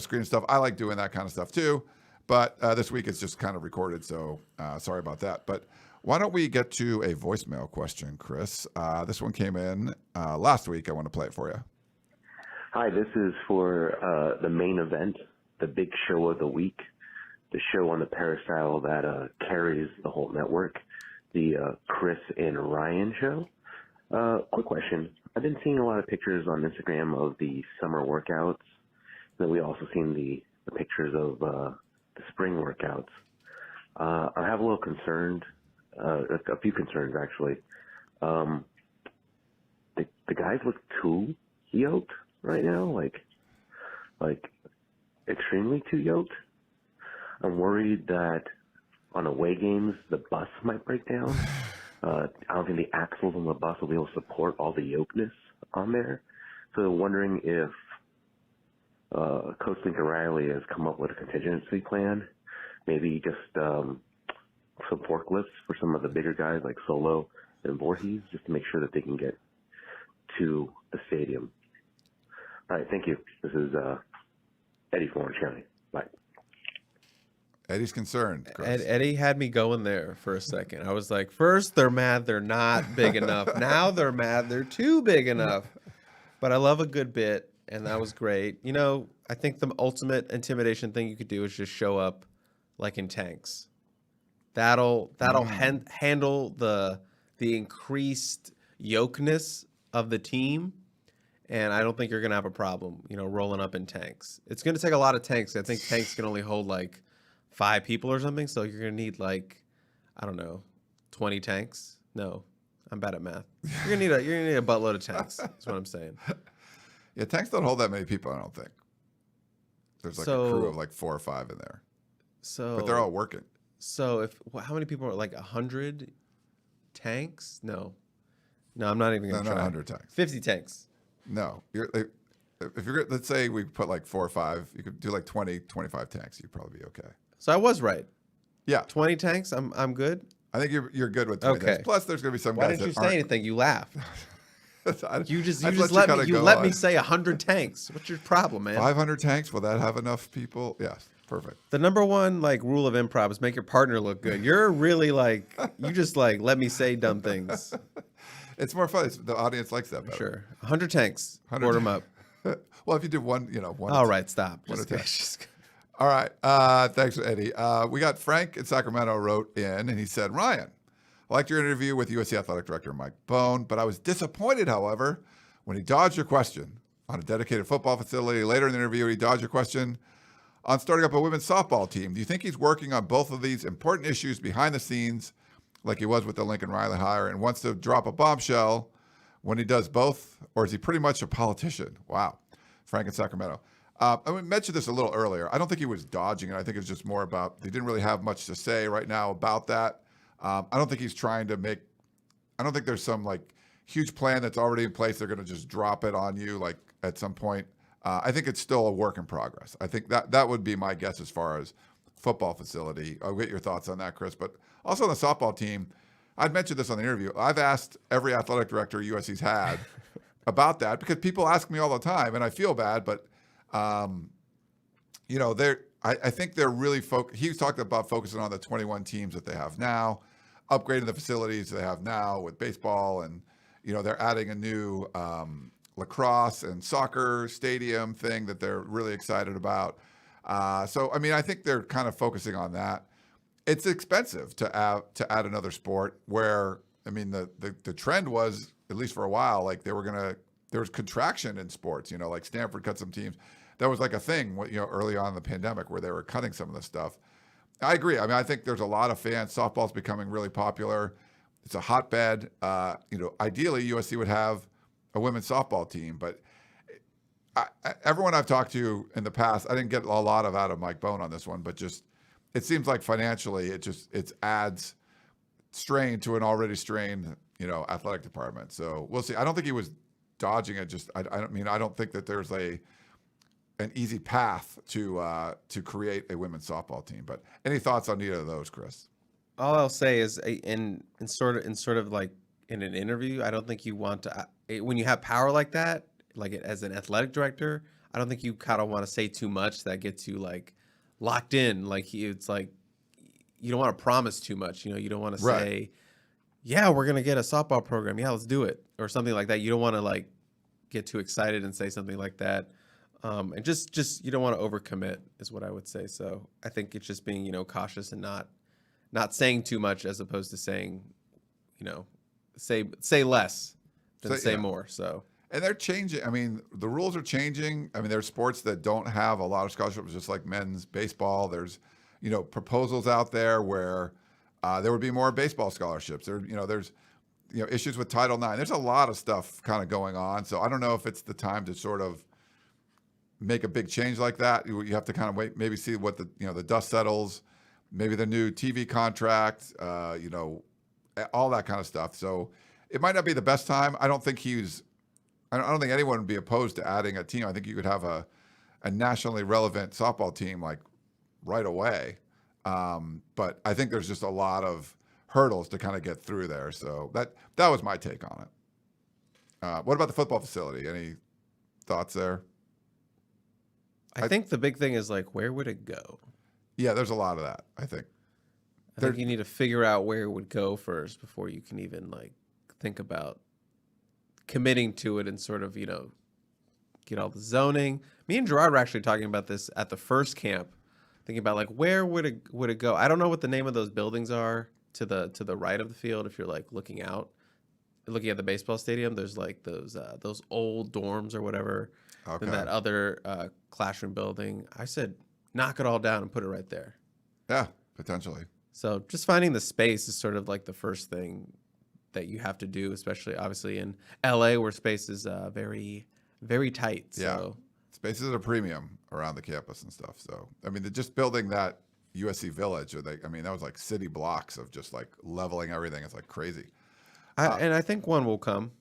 screen and stuff. I like doing that kind of stuff too. But this week it's just kind of recorded, so sorry about that. But why don't we get to a voicemail question, Chris? This one came in last week. I want to play it for you. Hi, this is for the main event, the big show of the week, the show on the Peristyle that carries the whole network, the Chris and Ryan show. Quick question. I've been seeing a lot of pictures on Instagram of the summer workouts. Then we also seen the pictures of the spring workouts. I have a little concerned, a few concerns actually. The guys look too yoked right now, like extremely too yoked. I'm worried that on away games the bus might break down. I don't think the axles on the bus will be able to support all the yokeness on there. So wondering if Coach Lincoln Riley has come up with a contingency plan, maybe just some forklifts for some of the bigger guys like Solo and Voorhees, just to make sure that they can get to the stadium. All right, thank you. This is Eddie from Orange County. Bye. Eddie's concerned. Chris. Eddie had me going there for a second. I was like, first they're mad they're not big enough. Now they're mad they're too big enough. But I love a good bit, and that was great. You know, I think the ultimate intimidation thing you could do is just show up like in tanks. That'll handle the increased yokeness of the team, and I don't think you're gonna have a problem, rolling up in tanks. It's gonna take a lot of tanks. I think tanks can only hold like 5 people or something, so you're gonna need like, I don't know, 20 tanks. No, I'm bad at math. You're gonna need a buttload of tanks. That's what I'm saying. Yeah, tanks don't hold that many people, I don't think. There's like a crew of like 4 or 5 in there. But they're all working. So how many people are like 100 tanks? No, I'm not even gonna try. Not 100 tanks. 50 tanks. No, if you're let's say we put like 4 or 5, you could do like 20, 25 tanks. You'd probably be okay. So I was right. Yeah, 20 tanks. I'm good. I think you're good with 20 tanks. Plus, there's gonna be some guys. Why didn't you say anything? You laughed. You just let let me say 100 tanks. What's your problem, man? 500 tanks. Will that have enough people? Yes, perfect. The number one rule of improv is make your partner look good. You're really you just let me say dumb things. It's more fun. The audience likes that better. Sure. 100 tanks. Board them up. Well, if you do one. All right, stop. All right. Thanks, Eddie. We got Frank in Sacramento wrote in, and he said, Ryan, I liked your interview with USC Athletic Director Mike Bohn, but I was disappointed, however, when he dodged your question on a dedicated football facility. Later in the interview, he dodged your question on starting up a women's softball team. Do you think he's working on both of these important issues behind the scenes like he was with the Lincoln Riley hire and wants to drop a bombshell when he does both? Or is he pretty much a politician? Wow. Frank in Sacramento. I mentioned this a little earlier. I don't think he was dodging it. I think it's just more about they didn't really have much to say right now about that. I don't think he's trying to I don't think there's some huge plan that's already in place. They're going to just drop it on you at some point. I think it's still a work in progress. I think that would be my guess as far as football facility. I'll get your thoughts on that, Chris. But also on the softball team, I'd mentioned this on the interview. I've asked every athletic director USC's had about that because people ask me all the time, and I feel bad, but I think they're really he's talked about focusing on the 21 teams that they have now, upgrading the facilities they have now with baseball, and they're adding a new lacrosse and soccer stadium thing that they're really excited about. So I think they're kind of focusing on that. It's expensive to add another sport where the trend was, at least for a while, there was contraction in sports. Like Stanford cut some teams. That was a thing, early on in the pandemic where they were cutting some of the stuff. I agree. I mean, I think there's a lot of fans. Softball's becoming really popular. It's a hotbed. Ideally, USC would have a women's softball team, but everyone I've talked to in the past, I didn't get a lot out of Mike Bohn on this one, but just it seems like financially it adds strain to an already strained athletic department. So we'll see. I don't think he was dodging it. I don't think that there's an easy path to create a women's softball team. But any thoughts on either of those, Chris? All I'll say is in sort of like in an interview, I don't think you want to when you have power like that, like as an athletic director, I don't think you kind of want to say too much that gets you like locked in. Like it's like you don't want to promise too much. You don't want to say, yeah, we're gonna get a softball program. Yeah, let's do it, or something like that. You don't want to like get too excited and say something like that. And just you don't want to overcommit is what I would say. So I think it's just being cautious and not saying too much as opposed to saying say less than say more. So. And they're changing. I mean, the rules are changing. I mean, there's sports that don't have a lot of scholarships, just like men's baseball. There's, proposals out there where there would be more baseball scholarships. There's issues with Title IX. There's a lot of stuff kind of going on. So I don't know if it's the time to sort of make a big change like that. You have to kind of wait, maybe see what the dust settles, maybe the new TV contract, all that kind of stuff. So it might not be the best time. I don't think anyone would be opposed to adding a team. I think you could have a nationally relevant softball team like right away. But I think there's just a lot of hurdles to kind of get through there. So that was my take on it. What about the football facility? Any thoughts there? I think the big thing is like, where would it go? Yeah, there's a lot of that, I think. I think you need to figure out where it would go first before you can even like think about committing to it and sort of, get all the zoning. Me and Gerard were actually talking about this at the first camp, thinking about like, where would it go? I don't know what the name of those buildings are to the right of the field. If you're like looking at the baseball stadium, there's like those old dorms or whatever. Okay. And that other classroom building. I said, knock it all down and put it right there. Yeah, potentially. So just finding the space is sort of like the first thing that you have to do, especially obviously in LA where space is very, very tight. So. Yeah, space is a premium around the campus and stuff. So, I mean, just building that USC Village, that was like city blocks of just like leveling everything. It's like crazy. And I think one will come.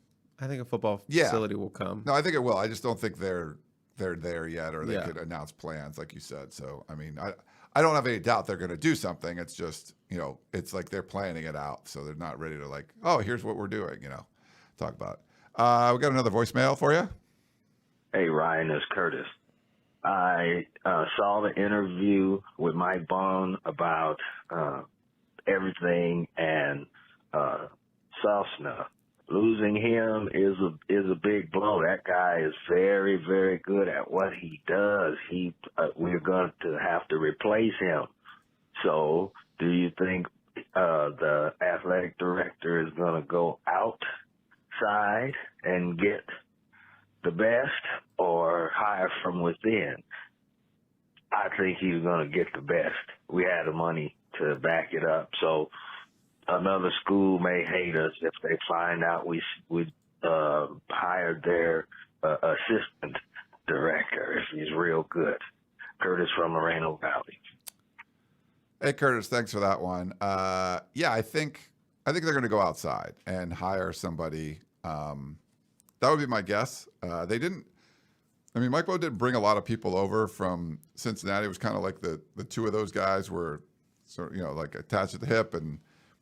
I think a football facility will come. No, I think it will. I just don't think they're there yet, or they could announce plans, like you said. So, I mean, I don't have any doubt they're going to do something. It's just, it's like they're planning it out. So they're not ready to like, oh, here's what we're doing, talk about it. We got another voicemail for you. Hey, Ryan, it's Curtis. I saw the interview with Mike Bohn about everything and Sosna. Losing him is a big blow. That guy is very, very good at what he does. We're going to have to replace him. So, do you think the athletic director is going to go outside and get the best, or hire from within? I think he's going to get the best. We had the money to back it up. So another school may hate us if they find out we hired their assistant director, if he's real good. Curtis from Moreno Valley. Hey, Curtis, thanks for that one. Yeah, I think they're going to go outside and hire somebody. That would be my guess. Mike Bohn didn't bring a lot of people over from Cincinnati. It was kind of like the two of those guys were sort of, like attached at the hip, and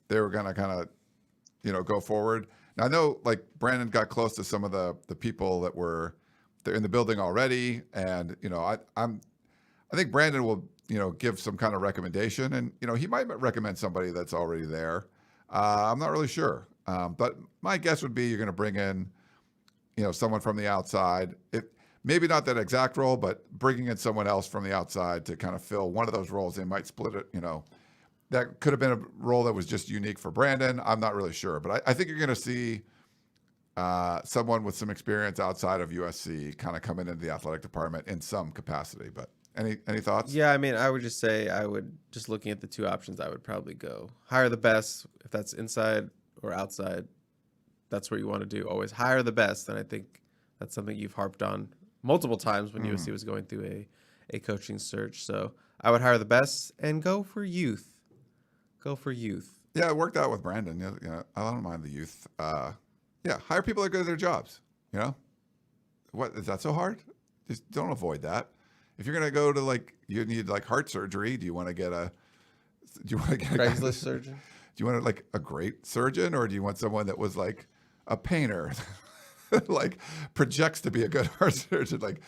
they were going to kind of, go forward. Now, I know like Brandon got close to some of the people that were they're in the building already. And, I think Brandon will, give some kind of recommendation, and, he might recommend somebody that's already there. I'm not really sure. But my guess would be you're going to bring in, someone from the outside. Maybe not that exact role, but bringing in someone else from the outside to kind of fill one of those roles. They might split it, that could have been a role that was just unique for Brandon. I'm not really sure, but I think you're going to see someone with some experience outside of USC kind of coming into the athletic department in some capacity. But Any thoughts? Yeah, I mean, I would just say just looking at the two options, I would probably go hire the best. If that's inside or outside, that's what you want to do. Always hire the best. And I think that's something you've harped on multiple times when USC was going through a coaching search. So I would hire the best and go for youth. Go for youth. Yeah, it worked out with Brandon. Yeah, I don't mind the youth. Hire people that are good at their jobs. What is that so hard? Just don't avoid that. If you're gonna go to you need heart surgery, do you want to get a Craigslist surgeon? Do you want a great surgeon, or do you want someone that was a painter, projects to be a good heart surgeon?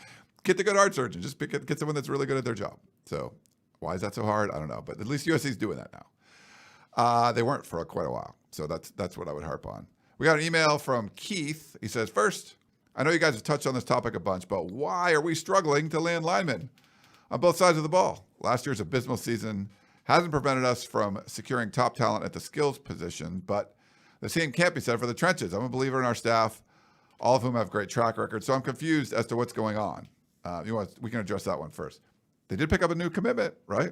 Get the good heart surgeon. Just get someone that's really good at their job. So why is that so hard? I don't know, but at least USC's doing that now. They weren't for quite a while, so that's what I would harp on. We got an email from Keith. He says, first, I know you guys have touched on this topic a bunch, but why are we struggling to land linemen on both sides of the ball? Last year's abysmal season hasn't prevented us from securing top talent at the skills position, but the same can't be said for the trenches. I'm a believer in our staff, all of whom have great track records, so I'm confused as to what's going on. We can address that one first. They did pick up a new commitment, right?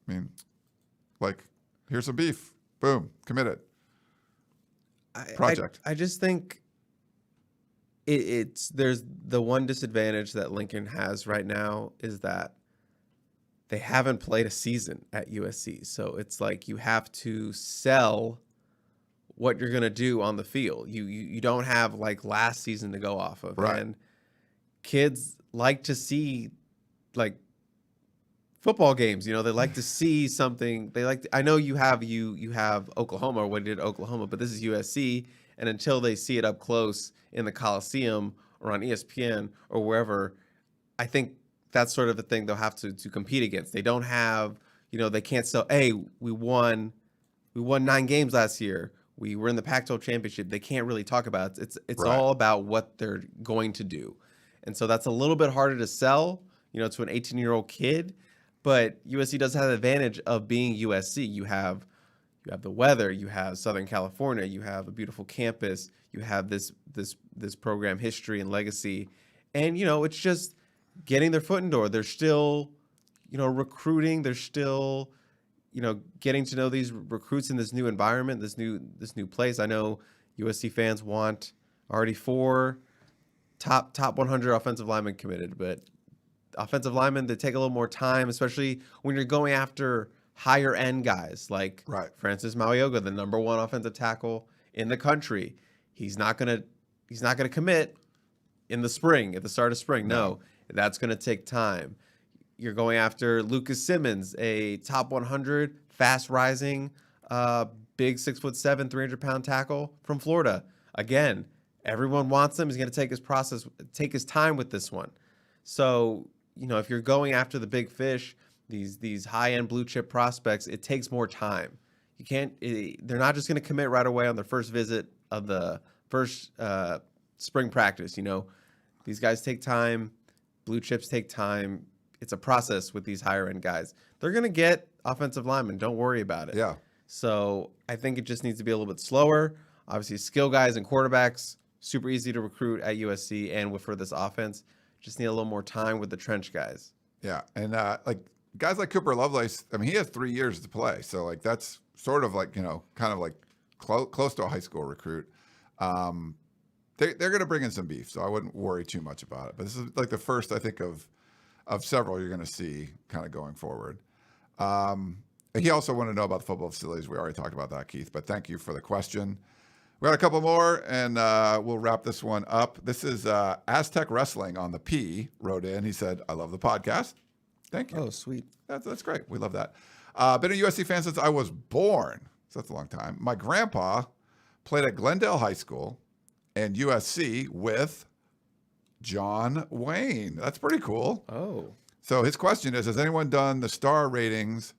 I mean, here's some beef. Boom, committed. Project. I just think there's the one disadvantage that Lincoln has right now is that they haven't played a season at USC. So it's you have to sell what you're going to do on the field. You don't have last season to go off of. Right. And kids like to see football games, they like to see something. I know you have Oklahoma, or what did Oklahoma, but this is USC, and until they see it up close in the Coliseum or on ESPN or wherever, I think that's sort of the thing they'll have to compete against. They don't have, they can't sell, hey, we won 9 games last year. We were in the Pac-12 championship. They can't really talk about it. It's right. all about what they're going to do. And so that's a little bit harder to sell, to an 18-year-old kid. But USC does have the advantage of being USC. You have the weather, you have Southern California, you have a beautiful campus, you have this program history and legacy. And, it's just getting their foot in the door. They're still, recruiting. They're still, getting to know these recruits in this new environment, this new place. I know USC fans want already 4 top 100 offensive linemen committed, but offensive linemen, they take a little more time, especially when you're going after higher end guys like Francis Mauyoga, the number 1 offensive tackle in the country. He's not gonna commit in the spring, at the start of spring. No, that's gonna take time. You're going after Lucas Simmons, a top 100, fast rising, big 6'7", 300-pound tackle from Florida. Again, everyone wants him. He's gonna take his time with this one. So, if you're going after the big fish, these high-end blue chip prospects, it takes more time. They're not just going to commit right away on their first visit of the first spring practice. These guys take time. Blue chips take time. It's a process with these higher-end guys. They're going to get offensive linemen. Don't worry about it. Yeah. So I think it just needs to be a little bit slower. Obviously, skill guys and quarterbacks, super easy to recruit at USC and for this offense. Just need a little more time with the trench guys. Yeah, and guys like Cooper Lovelace, I mean, he has 3 years to play, so that's sort of close to a high school recruit. They're going to bring in some beef, so I wouldn't worry too much about it. But this is the first, I think, of several you're going to see kind of going forward. He also wanted to know about the football facilities. We already talked about that, Keith, but thank you for the question. We got a couple more, and we'll wrap this one up. This is Aztec Wrestling on the P wrote in. He said, I love the podcast. Thank you. Oh, sweet. That's great. We love that. Been a USC fan since I was born. So that's a long time. My grandpa played at Glendale High School and USC with John Wayne. That's pretty cool. Oh. So his question is, has anyone done the star ratings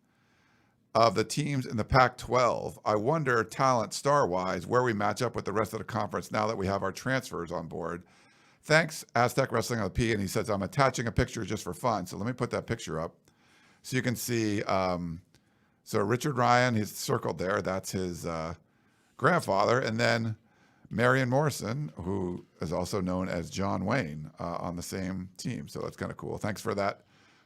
of the teams in the Pac-12? I wonder, talent star-wise, where we match up with the rest of the conference now that we have our transfers on board. Thanks, Aztec Wrestling on the P. And he says, I'm attaching a picture just for fun. So let me put that picture up so you can see. So Richard Ryan, he's circled there. That's his grandfather. And then Marion Morrison, who is also known as John Wayne, on the same team. So that's kind of cool. Thanks for that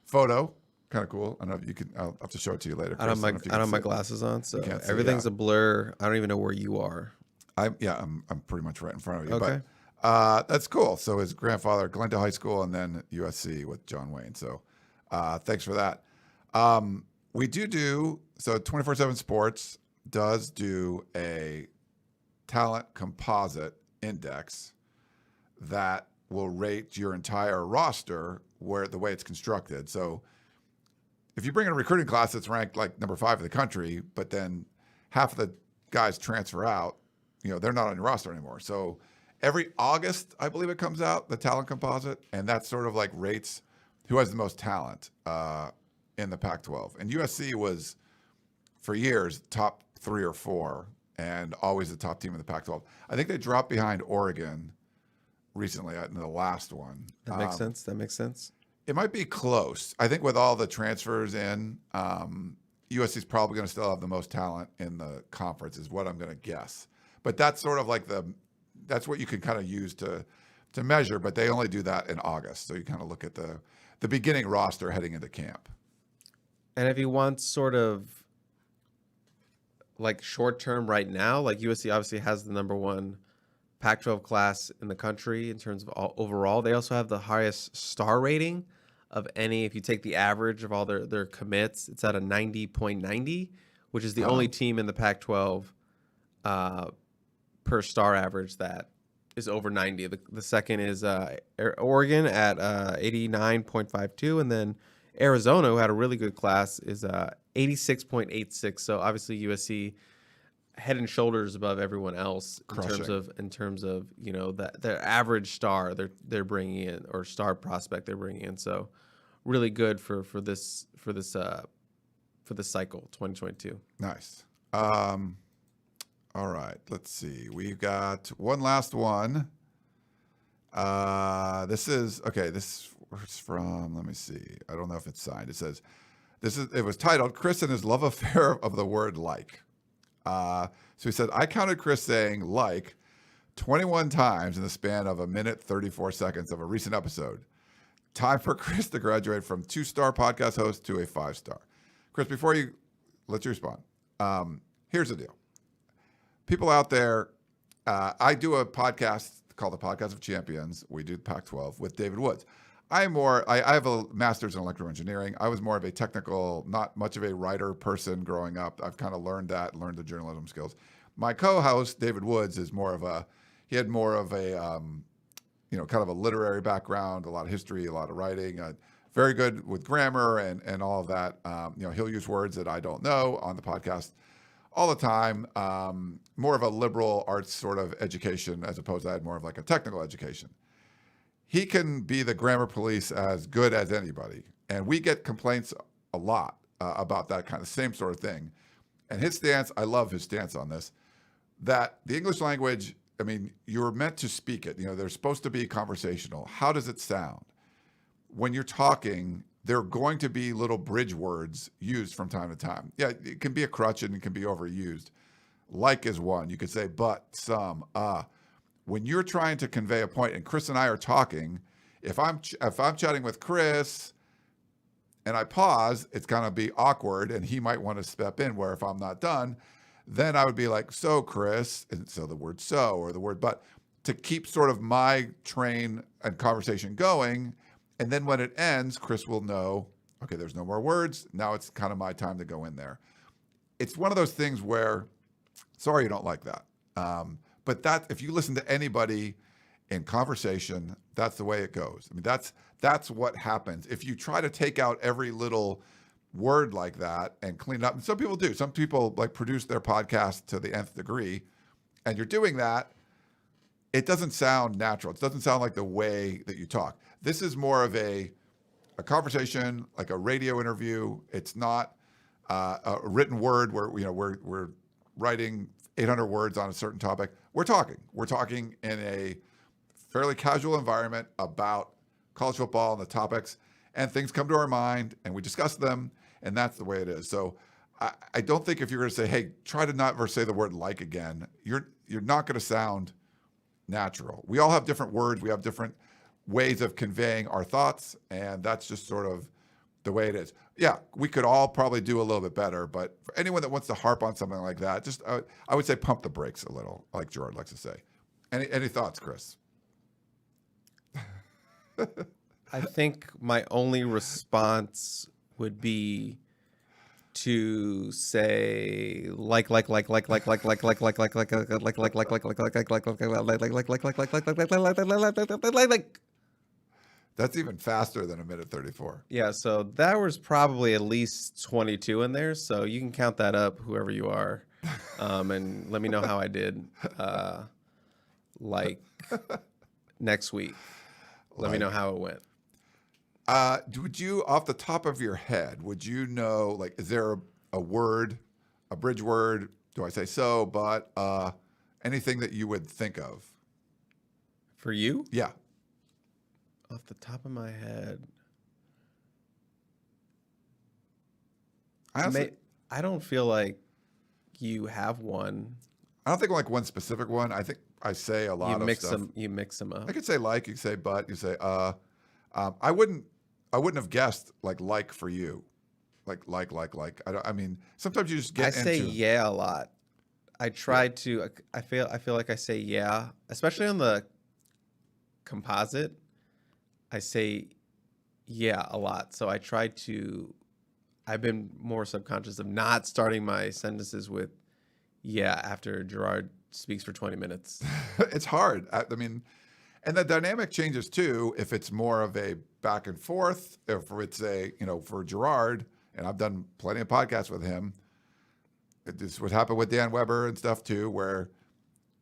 photo. Kind of cool. I don't know if you can. I'll have to show it to you later. I don't Chris. have if you my, I can don't have my see it. glasses on, so can't see, everything's yeah. a blur. I don't even know where you are. I'm pretty much right in front of you. Okay. But that's cool. So his grandfather, Glendale High School, and then USC with John Wayne. So thanks for that. We do so 24/7 Sports does do a talent composite index that will rate your entire roster where the way it's constructed. So if you bring in a recruiting class that's ranked like number 5 in the country, but then half of the guys transfer out, they're not on your roster anymore. So every August, I believe it comes out, the talent composite, and that sort of like rates who has the most talent in the Pac-12. And USC was, for years, top 3 or 4, and always the top team in the Pac-12. I think they dropped behind Oregon recently in the last one. That makes sense. That makes sense. It might be close. I think with all the transfers in, USC is probably going to still have the most talent in the conference, is what I'm going to guess. But that's sort of like that's what you can kind of use to measure. But they only do that in August, so you kind of look at the beginning roster heading into camp. And if you want sort of like short term right now, like USC obviously has the number 1 Pac-12 class in the country in terms of overall. They also have the highest star rating of any. If you take the average of all their commits, it's at a 90.90, which is the only team in the Pac-12 per star average that is over 90. The second is Oregon at 89.52, and then Arizona, who had a really good class, is 86.86. So obviously USC head and shoulders above everyone else in terms of that their average star they're bringing in, or star prospect they're bringing in. So really good for this cycle 2022. Is. All right, let's see. We've got one last one. This is from, let me see. I don't know if it's signed. It says, it was titled Chris and His Love Affair of the Word Like. So he said, I counted Chris saying like 21 times in the span of 1 minute, 34 seconds of a recent episode. Time for Chris to graduate from 2-star podcast host to a 5-star. Chris, before you let you respond, here's the deal. People out there, I do a podcast called the Podcast of Champions. We do Pac-12 with David Woods. I have a master's in electrical engineering. I was more of a technical, not much of a writer person growing up. I've kind of learned the journalism skills. My co-host, David Woods, is he had more of a, kind of a literary background, a lot of history, a lot of writing, very good with grammar and all of that. He'll use words that I don't know on the podcast all the time. More of a liberal arts sort of education, as opposed to I had more of like a technical education. He can be the grammar police as good as anybody. And we get complaints a lot about that kind of same sort of thing. And his stance, I love his stance on this, that the English language, you're meant to speak it. They're supposed to be conversational. How does it sound? When you're talking, there are going to be little bridge words used from time to time. Yeah, it can be a crutch and it can be overused. Like is one. You could say but, some, when you're trying to convey a point, and Chris and I are talking, if I'm chatting with Chris and I pause, it's going to be awkward, and he might want to step in. Where if I'm not done, then I would be like, so Chris, and so the word so or the word but, to keep sort of my train and conversation going. And then when it ends, Chris will know, okay, there's no more words. Now it's kind of my time to go in there. It's one of those things where, sorry you don't like that. But that, if you listen to anybody in conversation, that's the way it goes. That's what happens. If you try to take out every little word like that and clean it up, and some people do. Some people like produce their podcast to the nth degree, and you're doing that, it doesn't sound natural. It doesn't sound like the way that you talk. This is more of a conversation, like a radio interview. It's not a written word where we're writing 800 words on a certain topic. We're talking in a fairly casual environment about college football and the topics, and things come to our mind and we discuss them, and that's the way it is. So I don't think if you're going to say, hey, try to not ever say the word like again, you're not going to sound natural. We all have different words. We have different ways of conveying our thoughts, and that's just sort of the way it is. Yeah, we could all probably do a little bit better, but for anyone that wants to harp on something like that, just I would say pump the brakes a little, like Gerard likes to say. Any thoughts, Chris? I think my only response would be to say like That's even faster than a minute 34. Yeah, so that was probably at least 22 in there. So you can count that up, whoever you are, and let me know how I did. Next week, let me know how it went. Would you, off the top of your head, would you know, like, is there a word, a bridge word? Do I say so, but anything that you would think of? For you? Yeah. Off the top of my head, I don't feel like you have one. I don't think like one specific one. I think I say a lot of stuff. You mix them up. I could say like, you say but, you say I wouldn't have guessed like for you, like. I mean, sometimes you just get. I say yeah a lot. I try to. I feel like I say yeah, especially on the composite. I say yeah a lot. So I try to. I've been more subconscious of not starting my sentences with yeah after Gerard speaks for 20 minutes. It's hard. I mean, and the dynamic changes too if it's more of a back and forth, if it's a, for Gerard, and I've done plenty of podcasts with him. This would happen with Dan Weber and stuff too, where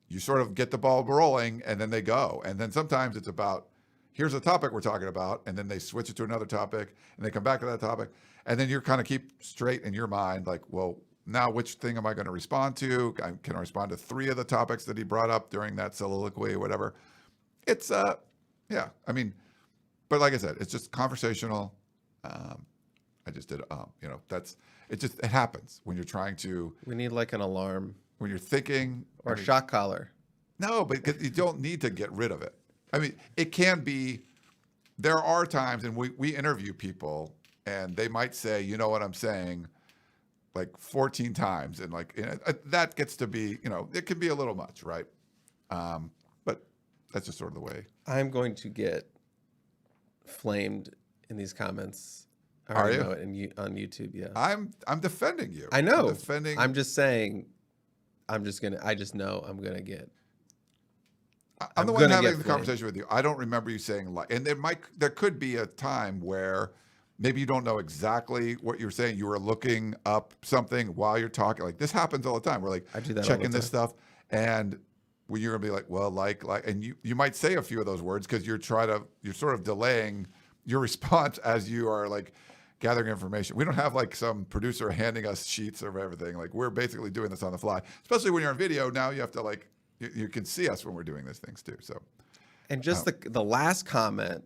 you sort of get the ball rolling and then they go. And then sometimes it's about, here's a topic we're talking about, and then they switch it to another topic and they come back to that topic. And then you're kind of keep straight in your mind, like, well, now which thing am I going to respond to? Can I respond to 3 of the topics that he brought up during that soliloquy or whatever? It's, yeah, I mean, but like I said, it's just conversational. I just did, it happens when you're trying to. We need like an alarm. When you're thinking. Or a shock collar. No, but you don't need to get rid of it. I mean, it can be, there are times, and we interview people, and they might say, you know what I'm saying, like 14 times. And like, that gets to be, it can be a little much, right? But that's just sort of the way. I'm going to get flamed in these comments. Are you? Know it on YouTube, yeah. I'm defending you. I know. I'm just saying, I just know I'm going to get. I'm the one having the conversation with you. I don't remember you saying like, and there could be a time where maybe you don't know exactly what you're saying. You were looking up something while you're talking. Like this happens all the time. We're like I do that checking this stuff, and when you're gonna be like, well, like, and you might say a few of those words because you're sort of delaying your response as you are like gathering information. We don't have like some producer handing us sheets of everything. Like we're basically doing this on the fly. Especially when you're on video. Now you have to like. You can see us when we're doing these things too. So, and just the last comment,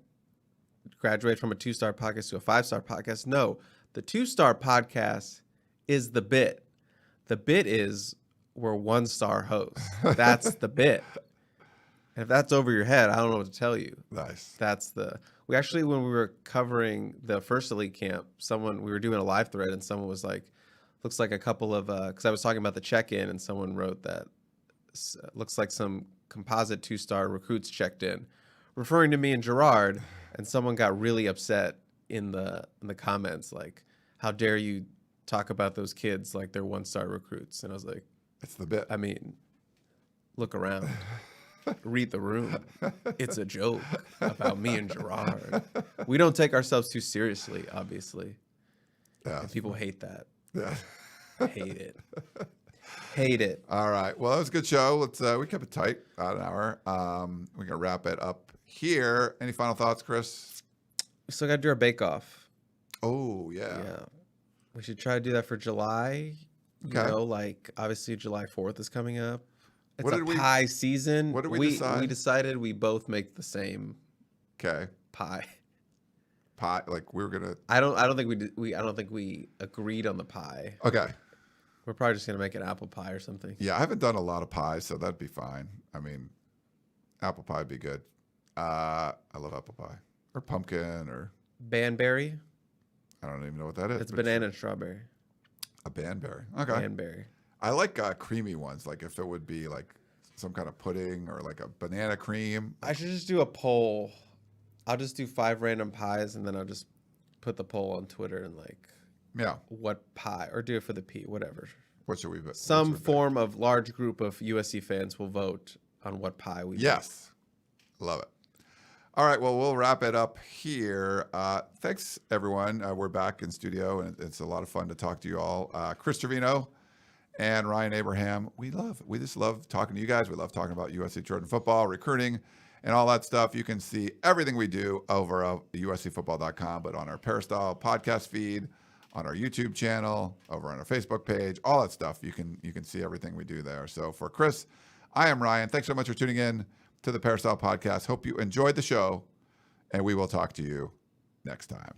graduate from a 2-star podcast to a 5-star podcast. No, the 2-star podcast is the bit. The bit is we're 1-star hosts. That's the bit. And if that's over your head, I don't know what to tell you. Nice. We actually, when we were covering the first Elite Camp, we were doing a live thread and someone was like, looks like a couple of, because I was talking about the check-in and someone wrote that. Looks like some composite 2-star recruits checked in, referring to me and Gerard, and someone got really upset in the comments, like, "How dare you talk about those kids like they're 1-star recruits?" And I was like, "It's the bit." I mean, look around, read the room. It's a joke about me and Gerard. We don't take ourselves too seriously, obviously. Yeah. And people hate that. Yeah. Hate it. Hate it. All right. Well, that was a good show. We kept it tight, about an hour. We're gonna wrap it up here. Any final thoughts, Chris? We still got to do our bake-off. Oh yeah. Yeah. We should try to do that for July. Okay. Like obviously July 4th is coming up. It's What a did we- pie season. what did we decide? We decided we both make the same Okay. pie. Pie. Like we were gonna. I don't think we agreed on the pie. Okay. We're probably just gonna make an apple pie or something. Yeah, I haven't done a lot of pies, so that'd be fine. I mean, apple pie would be good. I love apple pie or pumpkin or. Banberry. I don't even know what that is. It's banana and strawberry. A banberry. Okay. Banberry. I like creamy ones. Like if it would be like some kind of pudding or like a banana cream. I should just do a poll. I'll just do 5 random pies, and then I'll just put the poll on Twitter and like, Yeah. what pie, or do it for the P, whatever. What should we put? Some form of large group of USC fans will vote on what pie we Yes. Love it. All right. Well, we'll wrap it up here. Thanks, everyone. We're back in studio, and it's a lot of fun to talk to you all. Chris Trevino and Ryan Abraham. We just love talking to you guys. We love talking about USC Trojan football, recruiting, and all that stuff. You can see everything we do over at USCfootball.com, but on our Peristyle podcast feed, on our YouTube channel, over on our Facebook page, all that stuff. You can see everything we do there. So for Chris, I am Ryan. Thanks so much for tuning in to the Peristyle Podcast. Hope you enjoyed the show, and we will talk to you next time.